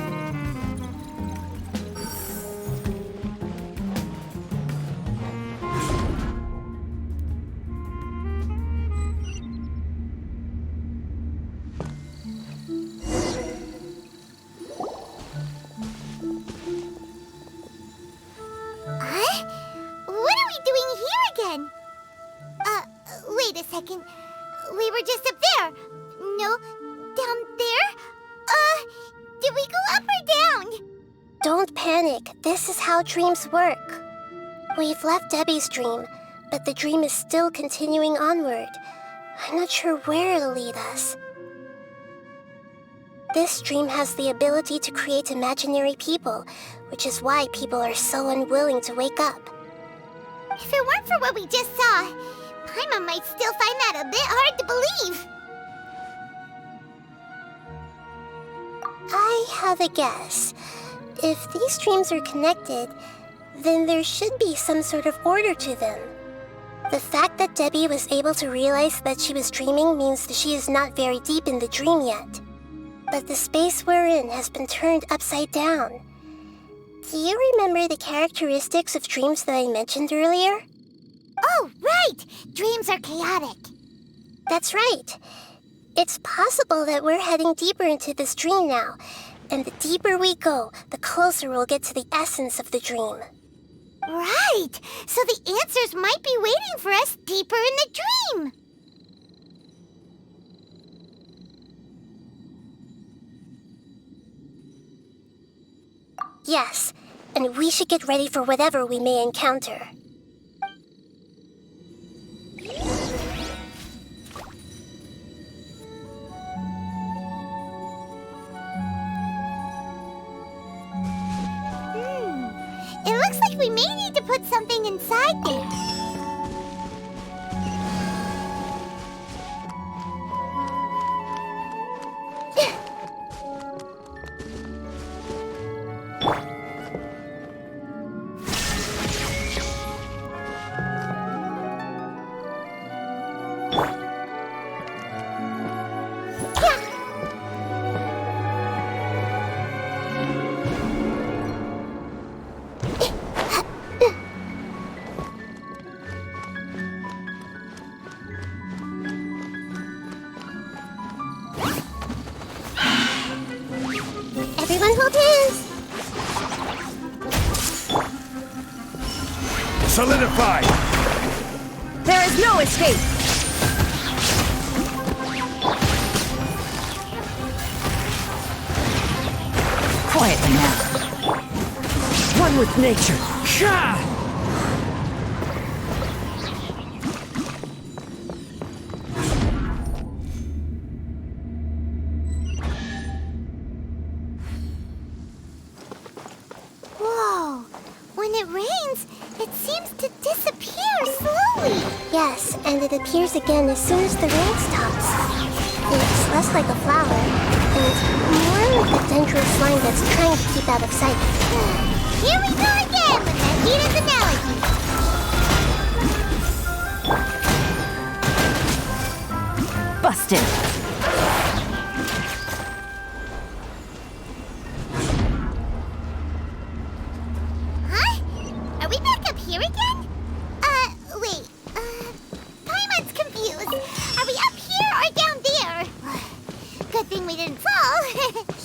Huh? What are we doing here again? Wait a second. We were just up there. No, down there? Did we go up or down? Don't panic. This is how dreams work. We've left Debbie's dream, but the dream is still continuing onward. I'm not sure where it'll lead us. This dream has the ability to create imaginary people, which is why people are so unwilling to wake up. If it weren't for what we just saw, Paimon might still find that a bit hard to believe. I have a guess. If these dreams are connected, then there should be some sort of order to them. The fact that Debbie was able to realize that she was dreaming means that she is not very deep in the dream yet. But the space we're in has been turned upside down. Do you remember the characteristics of dreams that I mentioned earlier? Oh, right! Dreams are chaotic. That's right. It's possible that we're heading deeper into this dream now, and the deeper we go, the closer we'll get to the essence of the dream. Right! So the answers might be waiting for us deeper in the dream! Yes, and we should get ready for whatever we may encounter. It looks like we may need to put something inside there. Everyone hold hands! Solidify! There is no escape! Quietly now. with nature. Whoa! When it rains, it seems to disappear slowly. Yes, and it appears again as soon as the rain stops. It's less like a flower, and more like a dendro slime that's trying to keep out of sight. Here we go again with Nahida's analogy. Busted. Huh? Are we back up here again? Wait. Paimon's confused. Are we up here or down there? Good thing we didn't fall.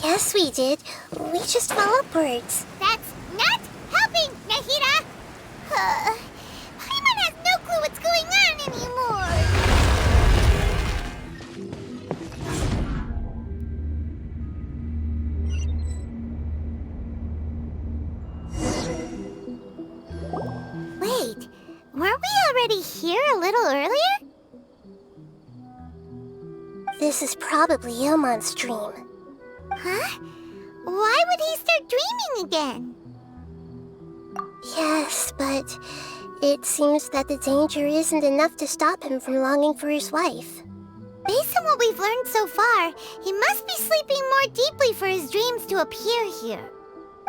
Yes, we did. We just fell upwards. That's not helping, Nahida. Paimon has no clue what's going on anymore. Wait, weren't we already here a little earlier? This is probably Ilmon's dream. Huh? Why would he start dreaming again? Yes, but it seems that the danger isn't enough to stop him from longing for his wife. Based on what we've learned so far, he must be sleeping more deeply for his dreams to appear here.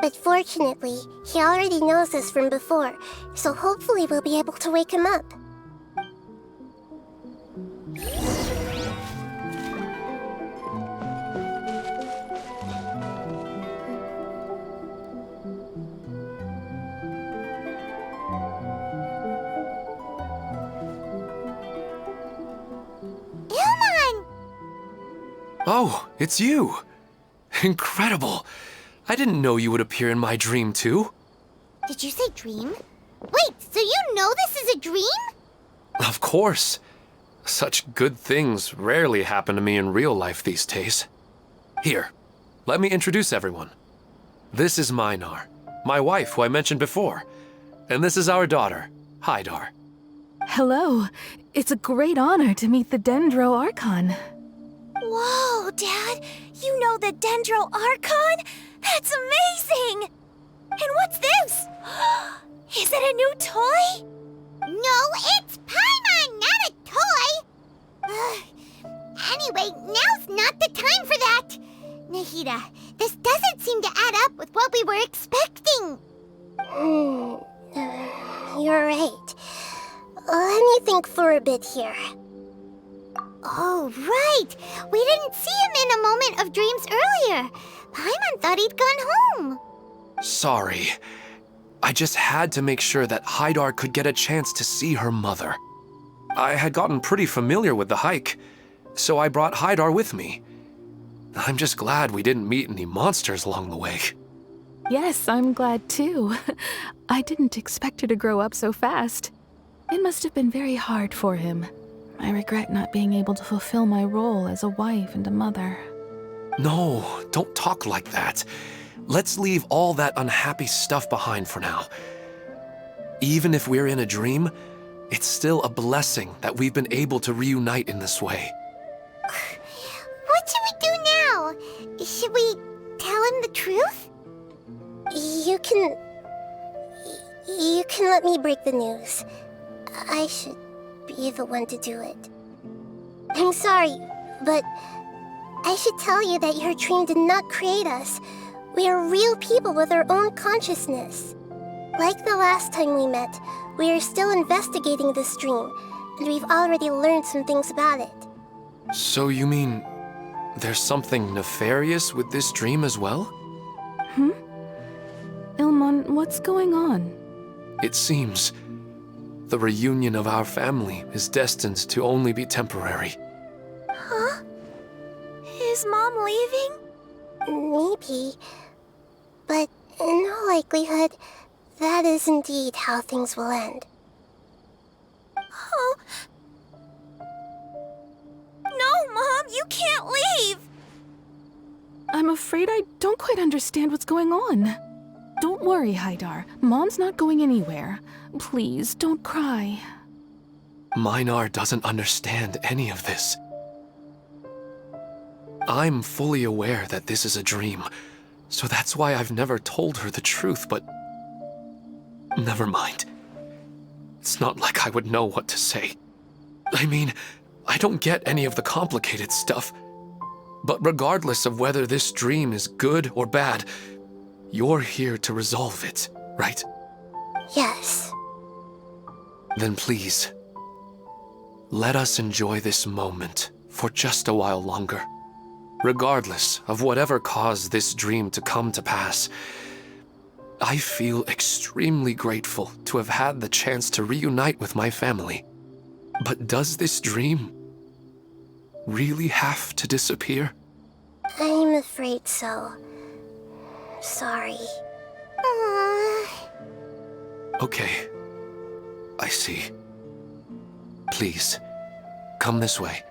But fortunately, he already knows this from before, so hopefully we'll be able to wake him up. Ilmon! Oh, it's you! Incredible! I didn't know you would appear in my dream, too. Did you say dream? Wait, so you know this is a dream? Of course. Such good things rarely happen to me in real life these days. Here, let me introduce everyone. This is Minar, my wife who I mentioned before. And this is our daughter, Hydar. Hello. It's a great honor to meet the Dendro Archon. Whoa, Dad! You know the Dendro Archon? That's amazing! And what's this? Is it a new toy? No, it's Paimon, not a toy! Anyway, now's not the time for that! Nahida, this doesn't seem to add up with what we were expecting. You're right. Let me think for a bit here. Oh, right! We didn't see him in a moment of dreams earlier. Paimon thought he'd gone home. Sorry. I just had to make sure that Hydar could get a chance to see her mother. I had gotten pretty familiar with the hike, so I brought Hydar with me. I'm just glad we didn't meet any monsters along the way. Yes, I'm glad too. I didn't expect her to grow up so fast. It must have been very hard for him. I regret not being able to fulfill my role as a wife and a mother. No, don't talk like that. Let's leave all that unhappy stuff behind for now. Even if we're in a dream, it's still a blessing that we've been able to reunite in this way. What should we do now? Should we tell him the truth? You can let me break the news. I should be the one to do it. I'm sorry, but I should tell you that your dream did not create us. We are real people with our own consciousness. Like the last time we met, we are still investigating this dream, and we've already learned some things about it. So you mean there's something nefarious with this dream as well? Ilmon, what's going on? It seems the reunion of our family is destined to only be temporary. Huh? Is Mom leaving? Maybe. But in all likelihood, that is indeed how things will end. Oh. No, Mom, you can't leave! I'm afraid I don't quite understand what's going on. Don't worry, Haidar. Mom's not going anywhere. Please, don't cry. Minar doesn't understand any of this. I'm fully aware that this is a dream, so that's why I've never told her the truth, but... Never mind. It's not like I would know what to say. I mean, I don't get any of the complicated stuff. But regardless of whether this dream is good or bad, you're here to resolve it, right? Yes. Then please, let us enjoy this moment for just a while longer. Regardless of whatever caused this dream to come to pass, I feel extremely grateful to have had the chance to reunite with my family. But does this dream really have to disappear? I'm afraid so. Sorry. Okay, I see. Please, come this way.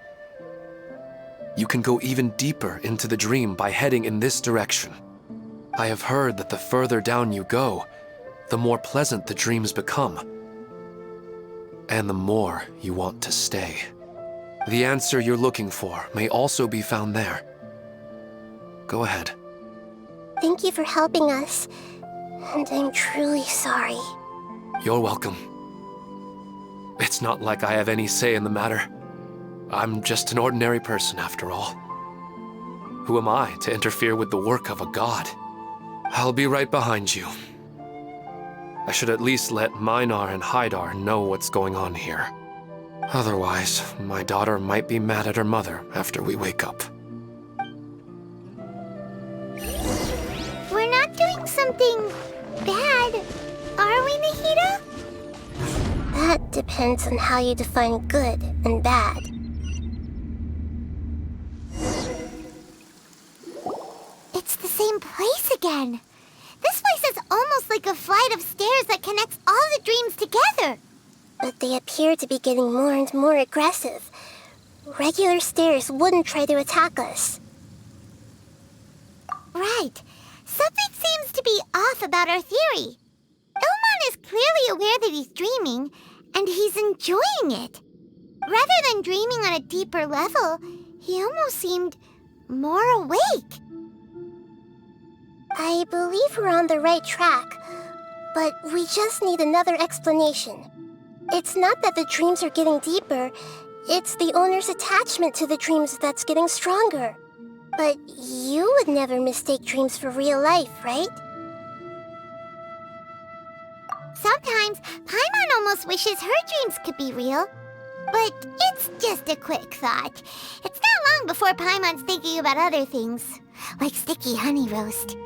You can go even deeper into the dream by heading in this direction. I have heard that the further down you go, the more pleasant the dreams become, and the more you want to stay. The answer you're looking for may also be found there. Go ahead. Thank you for helping us, and I'm truly sorry. You're welcome. It's not like I have any say in the matter. I'm just an ordinary person, after all. Who am I to interfere with the work of a god? I'll be right behind you. I should at least let Minar and Haidar know what's going on here. Otherwise, my daughter might be mad at her mother after we wake up. We're not doing something bad, are we, Nahida? That depends on how you define good and bad. It's the same place again. This place is almost like a flight of stairs that connects all the dreams together. But they appear to be getting more and more aggressive. Regular stairs wouldn't try to attack us. Right. Something seems to be off about our theory. Ilman is clearly aware that he's dreaming, and he's enjoying it. Rather than dreaming on a deeper level, he almost seemed more awake. I believe we're on the right track, but we just need another explanation. It's not that the dreams are getting deeper, it's the owner's attachment to the dreams that's getting stronger. But you would never mistake dreams for real life, right? Sometimes, Paimon almost wishes her dreams could be real. But it's just a quick thought. It's not long before Paimon's thinking about other things, like sticky honey roast.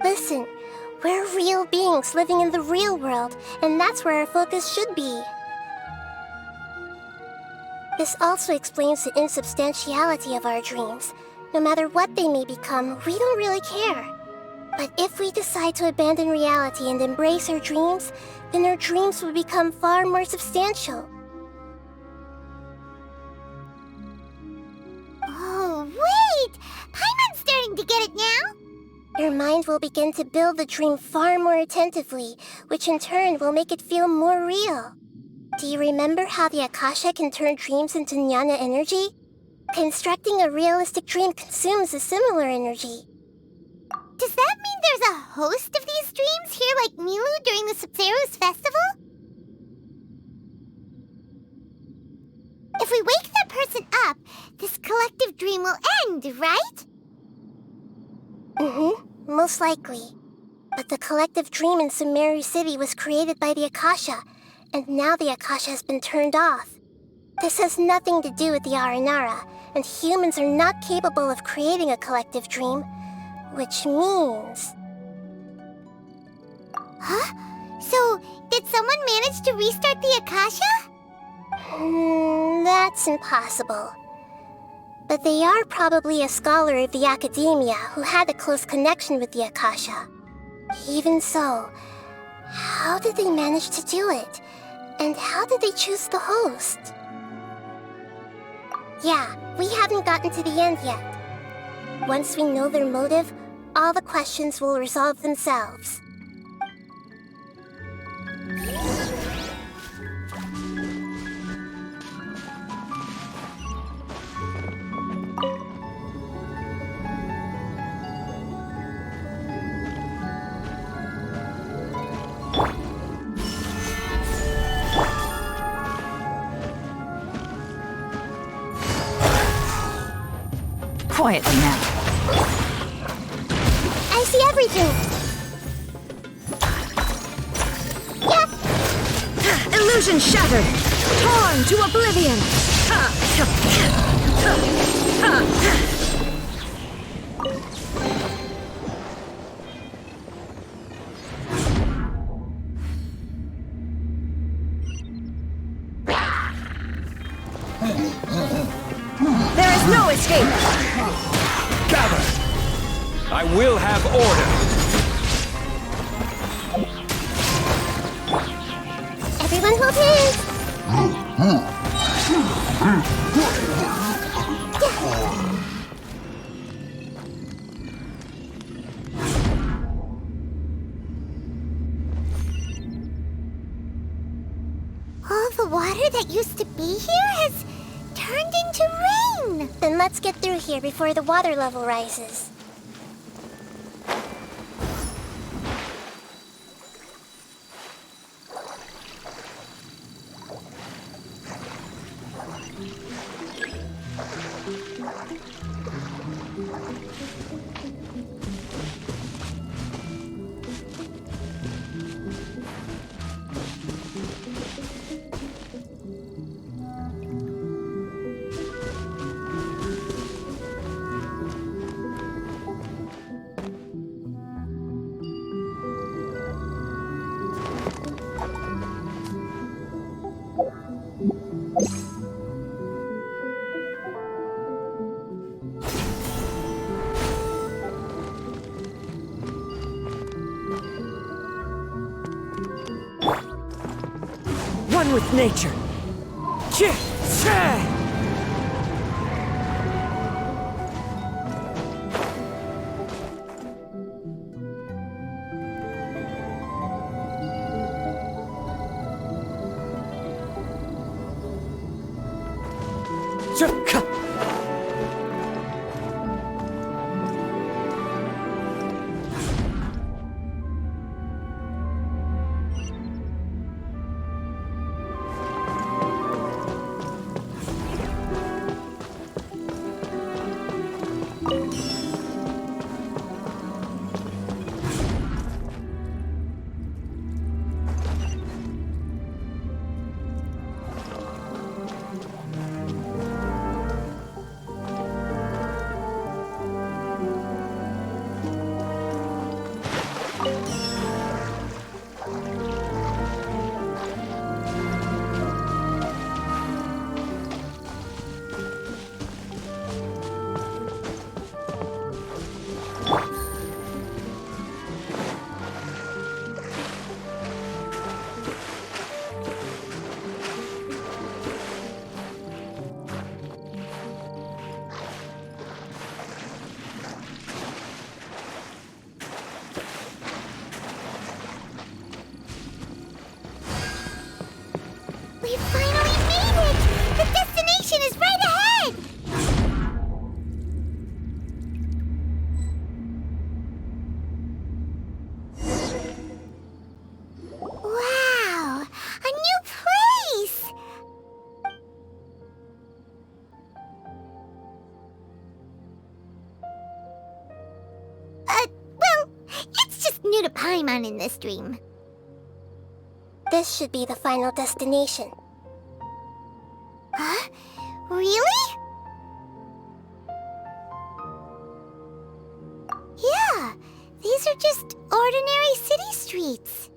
Listen, we're real beings living in the real world, and that's where our focus should be. This also explains the insubstantiality of our dreams. No matter what they may become, we don't really care. But if we decide to abandon reality and embrace our dreams, then our dreams will become far more substantial. Oh, wait! Paimon's starting to get it now! Your mind will begin to build the dream far more attentively, which in turn will make it feel more real. Do you remember how the Akasha can turn dreams into jnana energy? Constructing a realistic dream consumes a similar energy. Does that mean there's a host of these dreams here like Milu during the Subzero's festival? If we wake that person up, this collective dream will end, right? Most likely. But the collective dream in Sumeru City was created by the Akasha, and now the Akasha has been turned off. This has nothing to do with the Aranara, and humans are not capable of creating a collective dream, which means... Huh? So, did someone manage to restart the Akasha? That's impossible. But they are probably a scholar of the academia who had a close connection with the Akasha. Even so, how did they manage to do it? And how did they choose the host? Yeah, we haven't gotten to the end yet. Once we know their motive, all the questions will resolve themselves. Quietly now. I see everything. Illusion shattered! Torn to oblivion! There is no escape! Gather! I will have order! Everyone hold hands. All the water that used to be here has turned into rain. Then let's get through here before the water level rises. One with nature. We finally made it! The destination is right ahead! Wow! A new place! Well, it's just new to Paimon in this dream. This should be the final destination. Huh? Really? Yeah, these are just ordinary city streets.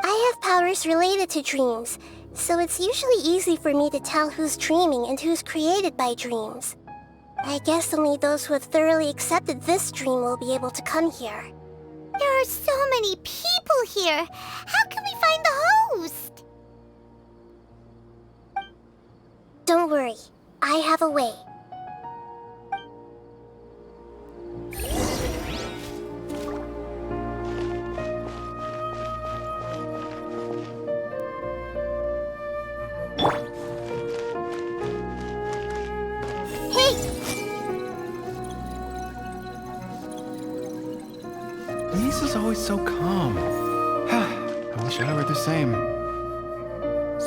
I have powers related to dreams, so it's usually easy for me to tell who's dreaming and who's created by dreams. I guess only those who have thoroughly accepted this dream will be able to come here. There are so many people here. How can we find the host? Don't worry, I have a way. Lisa's always so calm. I wish I were the same.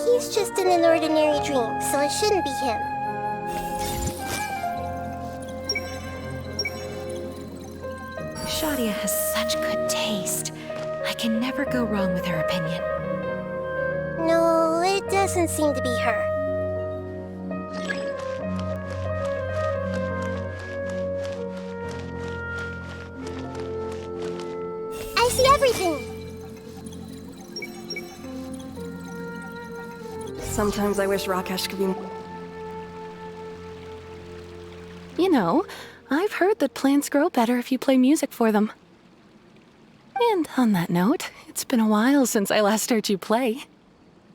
He's just in an ordinary dream, so it shouldn't be him. Shadia has such good taste. I can never go wrong with her opinion. No, it doesn't seem to be her. I see everything! Sometimes I wish Rakesh could be... You know, I've heard that plants grow better if you play music for them. And on that note, it's been a while since I last heard you play.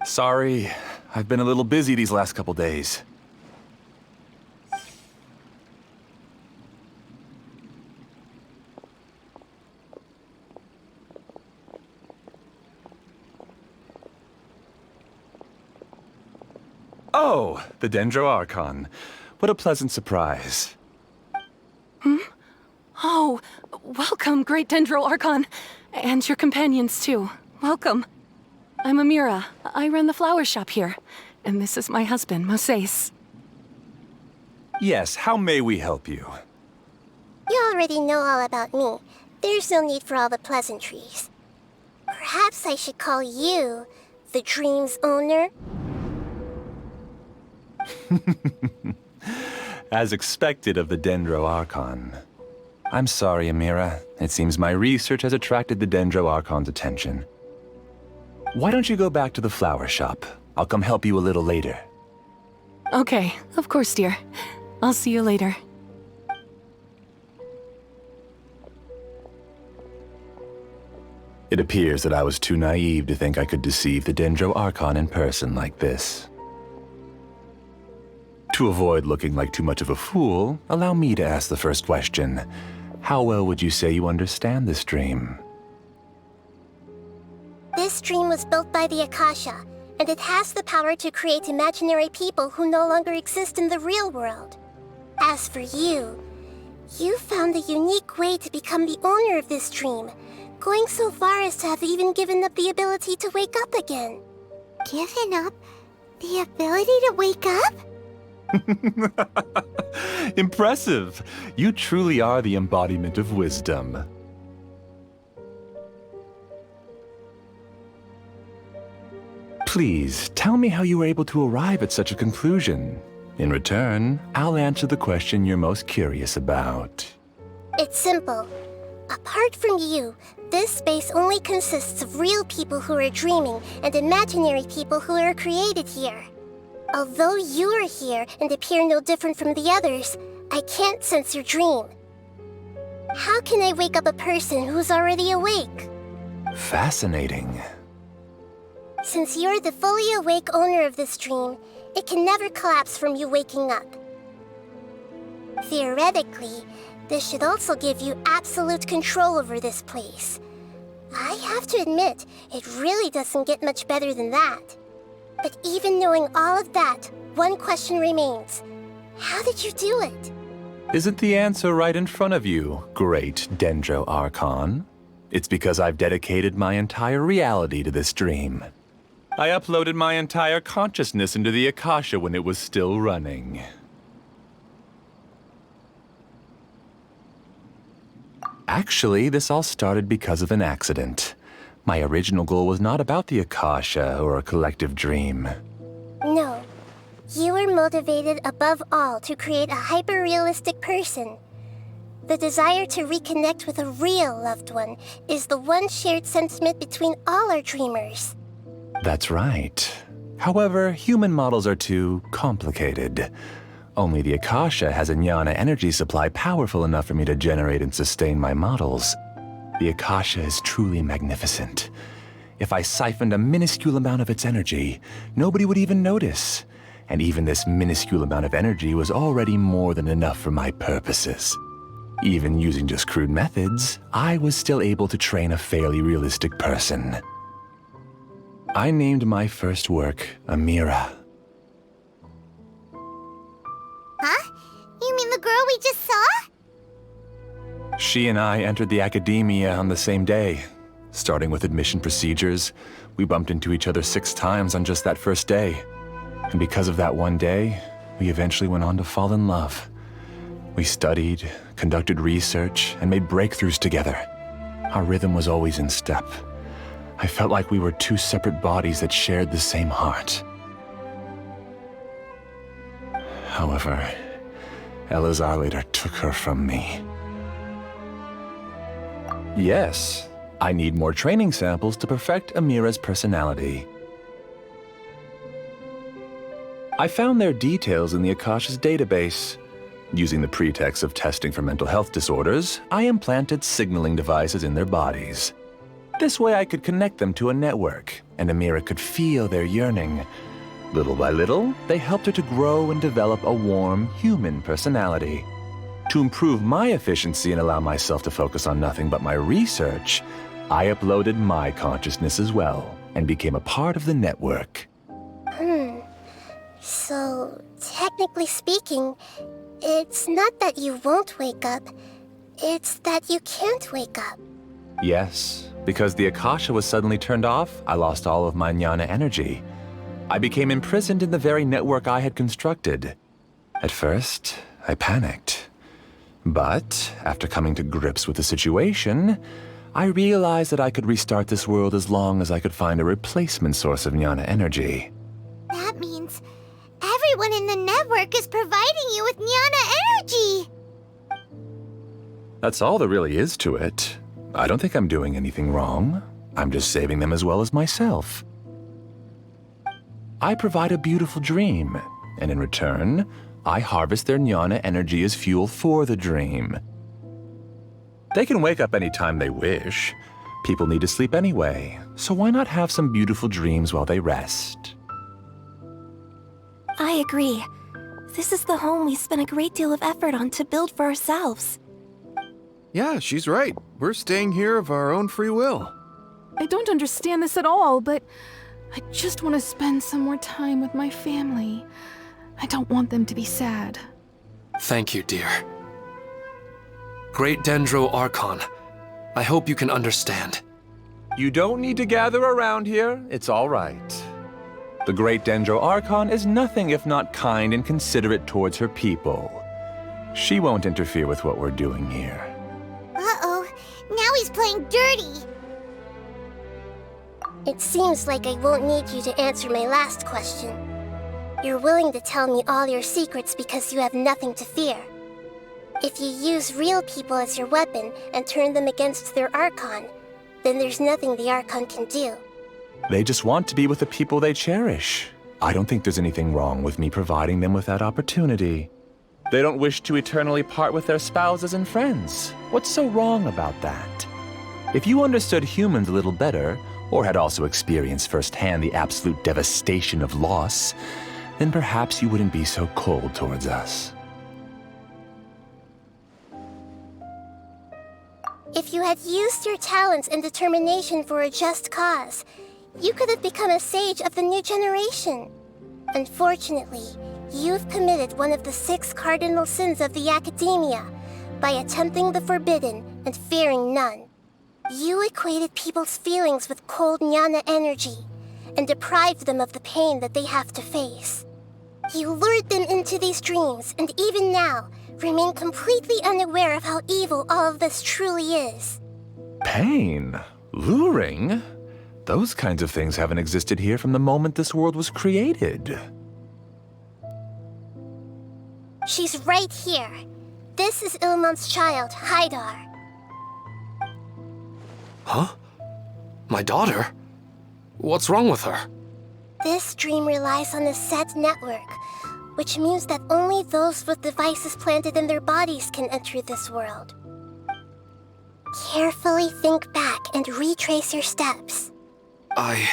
Sorry, I've been a little busy these last couple days. Oh, the Dendro Archon. What a pleasant surprise. Oh, welcome, Great Dendro Archon. And your companions, too. Welcome. I'm Amira. I run the flower shop here. And this is my husband, Moses. Yes, how may we help you? You already know all about me. There's no need for all the pleasantries. Perhaps I should call you the dream's owner? As expected of the Dendro Archon. I'm sorry, Amira. It seems my research has attracted the Dendro Archon's attention. Why don't you go back to the flower shop? I'll come help you a little later. Okay, of course, dear. I'll see you later. It appears that I was too naive to think I could deceive the Dendro Archon in person like this. To avoid looking like too much of a fool, allow me to ask the first question. How well would you say you understand this dream? This dream was built by the Akasha, and it has the power to create imaginary people who no longer exist in the real world. As for you, you found a unique way to become the owner of this dream, going so far as to have even given up the ability to wake up again. Given up the ability to wake up? Impressive! You truly are the embodiment of wisdom. Please, tell me how you were able to arrive at such a conclusion. In return, I'll answer the question you're most curious about. It's simple. Apart from you, this space only consists of real people who are dreaming and imaginary people who are created here. Although you are here and appear no different from the others, I can't sense your dream. How can I wake up a person who's already awake? Fascinating. Since you're the fully awake owner of this dream, it can never collapse from you waking up. Theoretically, this should also give you absolute control over this place. I have to admit, it really doesn't get much better than that. But even knowing all of that, one question remains. How did you do it? Isn't the answer right in front of you, great Dendro Archon? It's because I've dedicated my entire reality to this dream. I uploaded my entire consciousness into the Akasha when it was still running. Actually, this all started because of an accident. My original goal was not about the Akasha or a collective dream. No. You were motivated above all to create a hyper-realistic person. The desire to reconnect with a real loved one is the one shared sentiment between all our dreamers. That's right. However, human models are too complicated. Only the Akasha has a jnana energy supply powerful enough for me to generate and sustain my models. The Akasha is truly magnificent. If I siphoned a minuscule amount of its energy, nobody would even notice. And even this minuscule amount of energy was already more than enough for my purposes. Even using just crude methods, I was still able to train a fairly realistic person. I named my first work Amira. Huh? You mean the girl we just saw? She and I entered the academia on the same day. Starting with admission procedures, we bumped into each other 6 times on just that first day. And because of that one day, we eventually went on to fall in love. We studied, conducted research, and made breakthroughs together. Our rhythm was always in step. I felt like we were two separate bodies that shared the same heart. However, Elazar later took her from me. Yes, I need more training samples to perfect Amira's personality. I found their details in the Akasha's database. Using the pretext of testing for mental health disorders, I implanted signaling devices in their bodies. This way I could connect them to a network, and Amira could feel their yearning. Little by little, they helped her to grow and develop a warm, human personality. To improve my efficiency and allow myself to focus on nothing but my research, I uploaded my consciousness as well, and became a part of the network. So, technically speaking, it's not that you won't wake up, it's that you can't wake up. Yes, because the Akasha was suddenly turned off, I lost all of my jnana energy. I became imprisoned in the very network I had constructed. At first, I panicked. But, after coming to grips with the situation, I realized that I could restart this world as long as I could find a replacement source of jnana energy. That means everyone in the network is providing you with jnana energy! That's all there really is to it. I don't think I'm doing anything wrong. I'm just saving them as well as myself. I provide a beautiful dream, and in return, I harvest their jnana energy as fuel for the dream. They can wake up any time they wish. People need to sleep anyway, so why not have some beautiful dreams while they rest? I agree. This is the home we spent a great deal of effort on to build for ourselves. Yeah, she's right. We're staying here of our own free will. I don't understand this at all, but I just want to spend some more time with my family. I don't want them to be sad. Thank you, dear. Great Dendro Archon, I hope you can understand. You don't need to gather around here. It's all right. The Great Dendro Archon is nothing if not kind and considerate towards her people. She won't interfere with what we're doing here. Uh-oh, now he's playing dirty. It seems like I won't need you to answer my last question. You're willing to tell me all your secrets because you have nothing to fear. If you use real people as your weapon and turn them against their Archon, then there's nothing the Archon can do. They just want to be with the people they cherish. I don't think there's anything wrong with me providing them with that opportunity. They don't wish to eternally part with their spouses and friends. What's so wrong about that? If you understood humans a little better, or had also experienced firsthand the absolute devastation of loss, then perhaps you wouldn't be so cold towards us. If you had used your talents and determination for a just cause, you could have become a sage of the new generation. Unfortunately, you've committed one of the 6 cardinal sins of the Academia by attempting the forbidden and fearing none. You equated people's feelings with cold jnana energy and deprived them of the pain that they have to face. You lured them into these dreams, and even now, remain completely unaware of how evil all of this truly is. Pain? Luring? Those kinds of things haven't existed here from the moment this world was created. She's right here. This is Ilmon's child, Haidar. Huh? My daughter? What's wrong with her? This dream relies on a set network, which means that only those with devices planted in their bodies can enter this world. Carefully think back and retrace your steps. I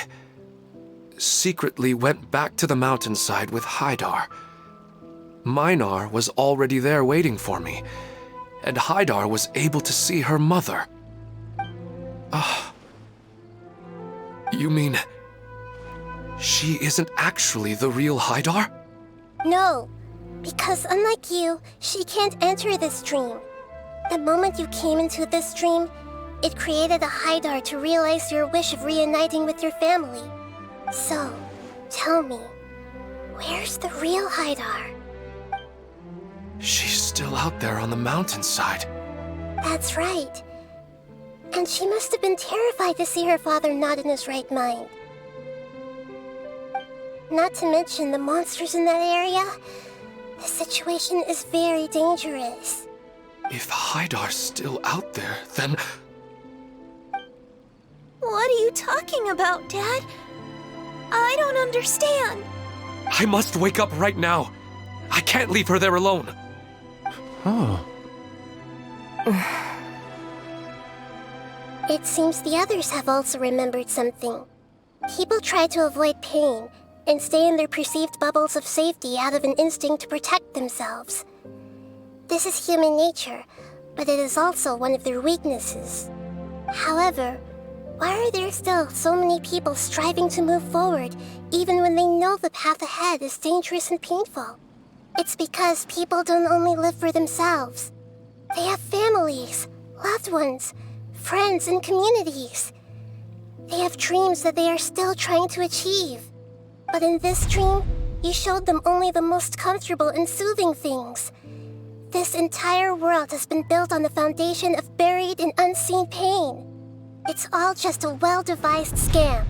secretly went back to the mountainside with Haidar. Minar was already there waiting for me, and Haidar was able to see her mother. You mean she isn't actually the real Haidar? No, because unlike you, she can't enter this dream. The moment you came into this dream, it created a Haidar to realize your wish of reuniting with your family. So, tell me, where's the real Haidar? She's still out there on the mountainside. That's right. And she must have been terrified to see her father not in his right mind. Not to mention the monsters in that area. The situation is very dangerous. If Hydar's still out there, then... What are you talking about, Dad? I don't understand. I must wake up right now. I can't leave her there alone. Oh. It seems the others have also remembered something. People try to avoid pain and stay in their perceived bubbles of safety out of an instinct to protect themselves. This is human nature, but it is also one of their weaknesses. However, why are there still so many people striving to move forward, even when they know the path ahead is dangerous and painful? It's because people don't only live for themselves. They have families, loved ones, friends, and communities. They have dreams that they are still trying to achieve. But in this dream, you showed them only the most comfortable and soothing things. This entire world has been built on the foundation of buried and unseen pain. It's all just a well-devised scam.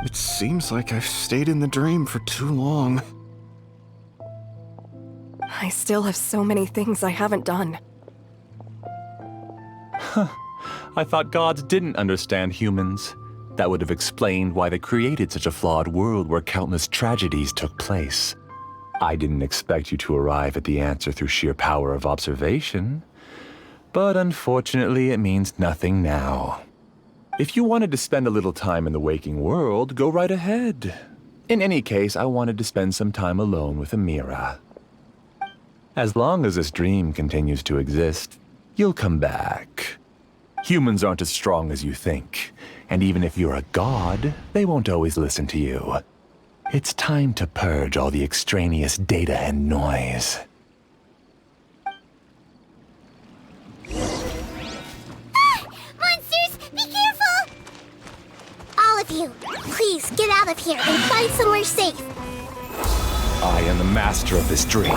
It seems like I've stayed in the dream for too long. I still have so many things I haven't done. I thought gods didn't understand humans. That would have explained why they created such a flawed world where countless tragedies took place. I didn't expect you to arrive at the answer through sheer power of observation. But unfortunately, it means nothing now. If you wanted to spend a little time in the waking world, go right ahead. In any case, I wanted to spend some time alone with Amira. As long as this dream continues to exist, you'll come back. Humans aren't as strong as you think, and even if you're a god, they won't always listen to you. It's time to purge all the extraneous data and noise. Monsters, be careful! All of you, please get out of here and find somewhere safe. I am the master of this dream.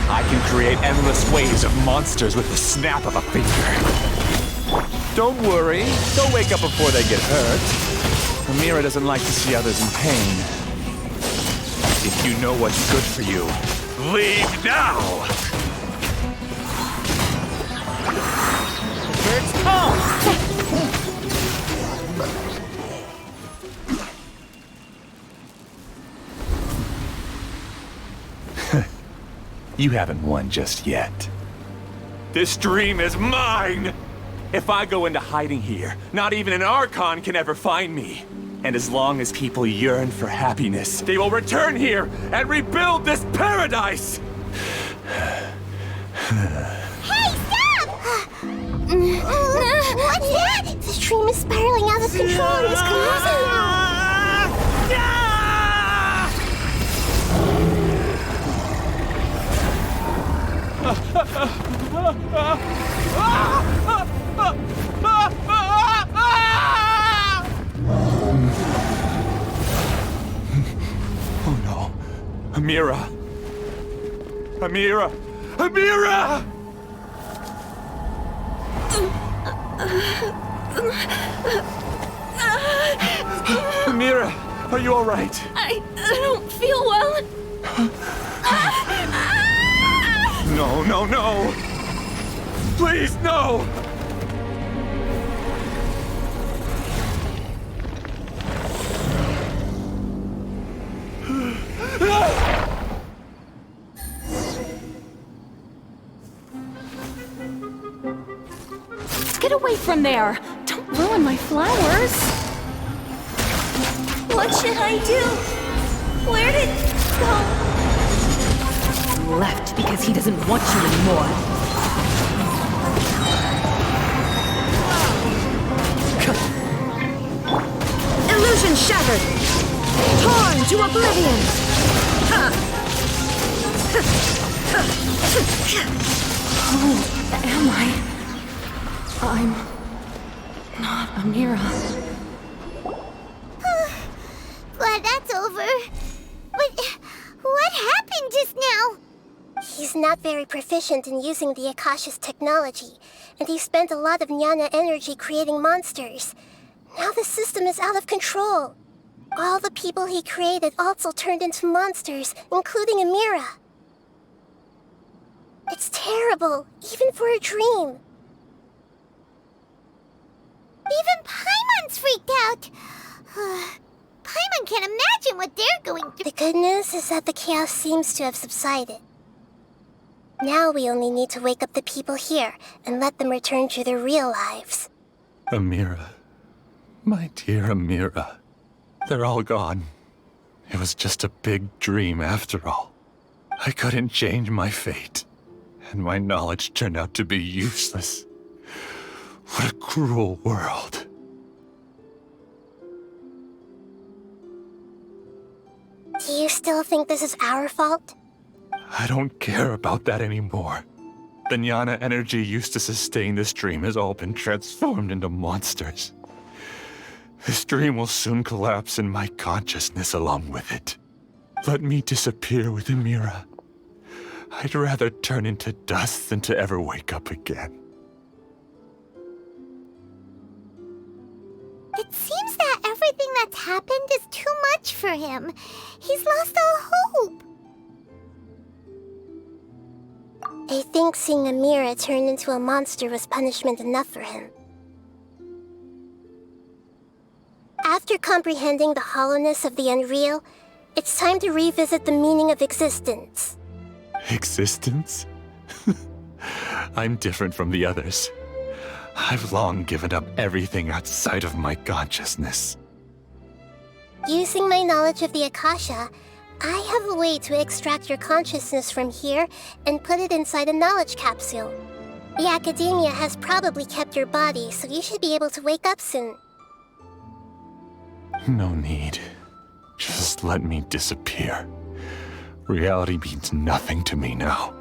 I can create endless waves of monsters with the snap of a finger. Don't worry, they'll wake up before they get hurt. Amira doesn't like to see others in pain. If you know what's good for you, leave now! Birds come! You haven't won just yet. This dream is mine! If I go into hiding here, not even an Archon can ever find me. And as long as people yearn for happiness, they will return here and rebuild this paradise! Hey, stop! What's that? This dream is spiraling out of control and is collapsing now. Oh no. Amira! Amira! Amira! Amira, are you all right? I don't feel well. No, no, no! Please, no! Get away from there! Don't ruin my flowers! What should I do? Where did it go? Left because he doesn't want you anymore. Illusion shattered! Torn to oblivion! Who am I? I'm not Amira. Glad that's over. But what happened just now? He's not very proficient in using the Akasha's technology, and he spent a lot of Jnana energy creating monsters. Now the system is out of control. All the people he created also turned into monsters, including Amira. It's terrible, even for a dream. Even Paimon's freaked out. Paimon can't imagine what they're going through. The good news is that the chaos seems to have subsided. Now we only need to wake up the people here and let them return to their real lives. Amira. My dear Amira. They're all gone. It was just a big dream after all. I couldn't change my fate, and my knowledge turned out to be useless. What a cruel world. Do you still think this is our fault? I don't care about that anymore. The Jnana energy used to sustain this dream has all been transformed into monsters. This dream will soon collapse and my consciousness along with it. Let me disappear with Amira. I'd rather turn into dust than to ever wake up again. It seems that everything that's happened is too much for him. He's lost all hope. I think seeing Amira turn into a monster was punishment enough for him. After comprehending the hollowness of the unreal, it's time to revisit the meaning of existence. Existence? I'm different from the others. I've long given up everything outside of my consciousness. Using my knowledge of the Akasha, I have a way to extract your consciousness from here and put it inside a knowledge capsule. The Academia has probably kept your body, so you should be able to wake up soon. No need. Just let me disappear. Reality means nothing to me now.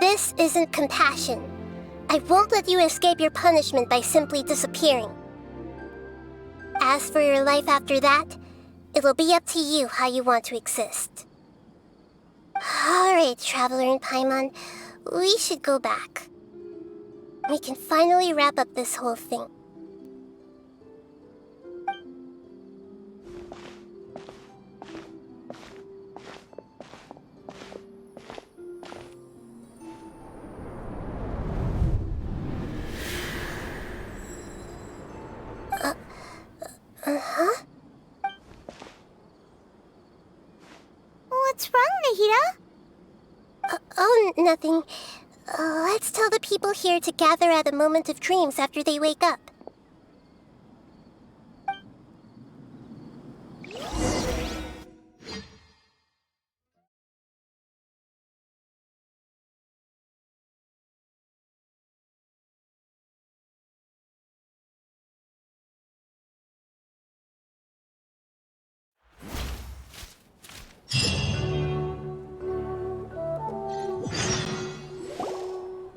This isn't compassion. I won't let you escape your punishment by simply disappearing. As for your life after that, it'll be up to you how you want to exist. Alright, Traveler and Paimon, we should go back. We can finally wrap up this whole thing. Uh-huh? What's wrong, Nahida? Oh, nothing. Let's tell the people here to gather at a moment of dreams after they wake up.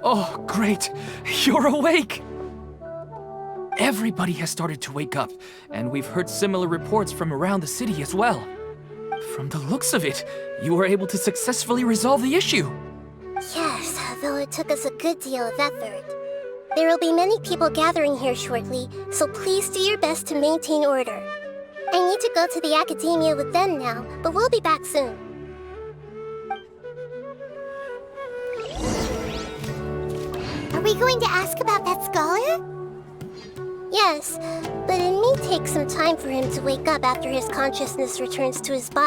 Oh, great! You're awake! Everybody has started to wake up, and we've heard similar reports from around the city as well. From the looks of it, you were able to successfully resolve the issue. Yes, though it took us a good deal of effort. There will be many people gathering here shortly, so please do your best to maintain order. I need to go to the Academia with them now, but we'll be back soon. Are we going to ask about that scholar? Yes, but it may take some time for him to wake up after his consciousness returns to his body.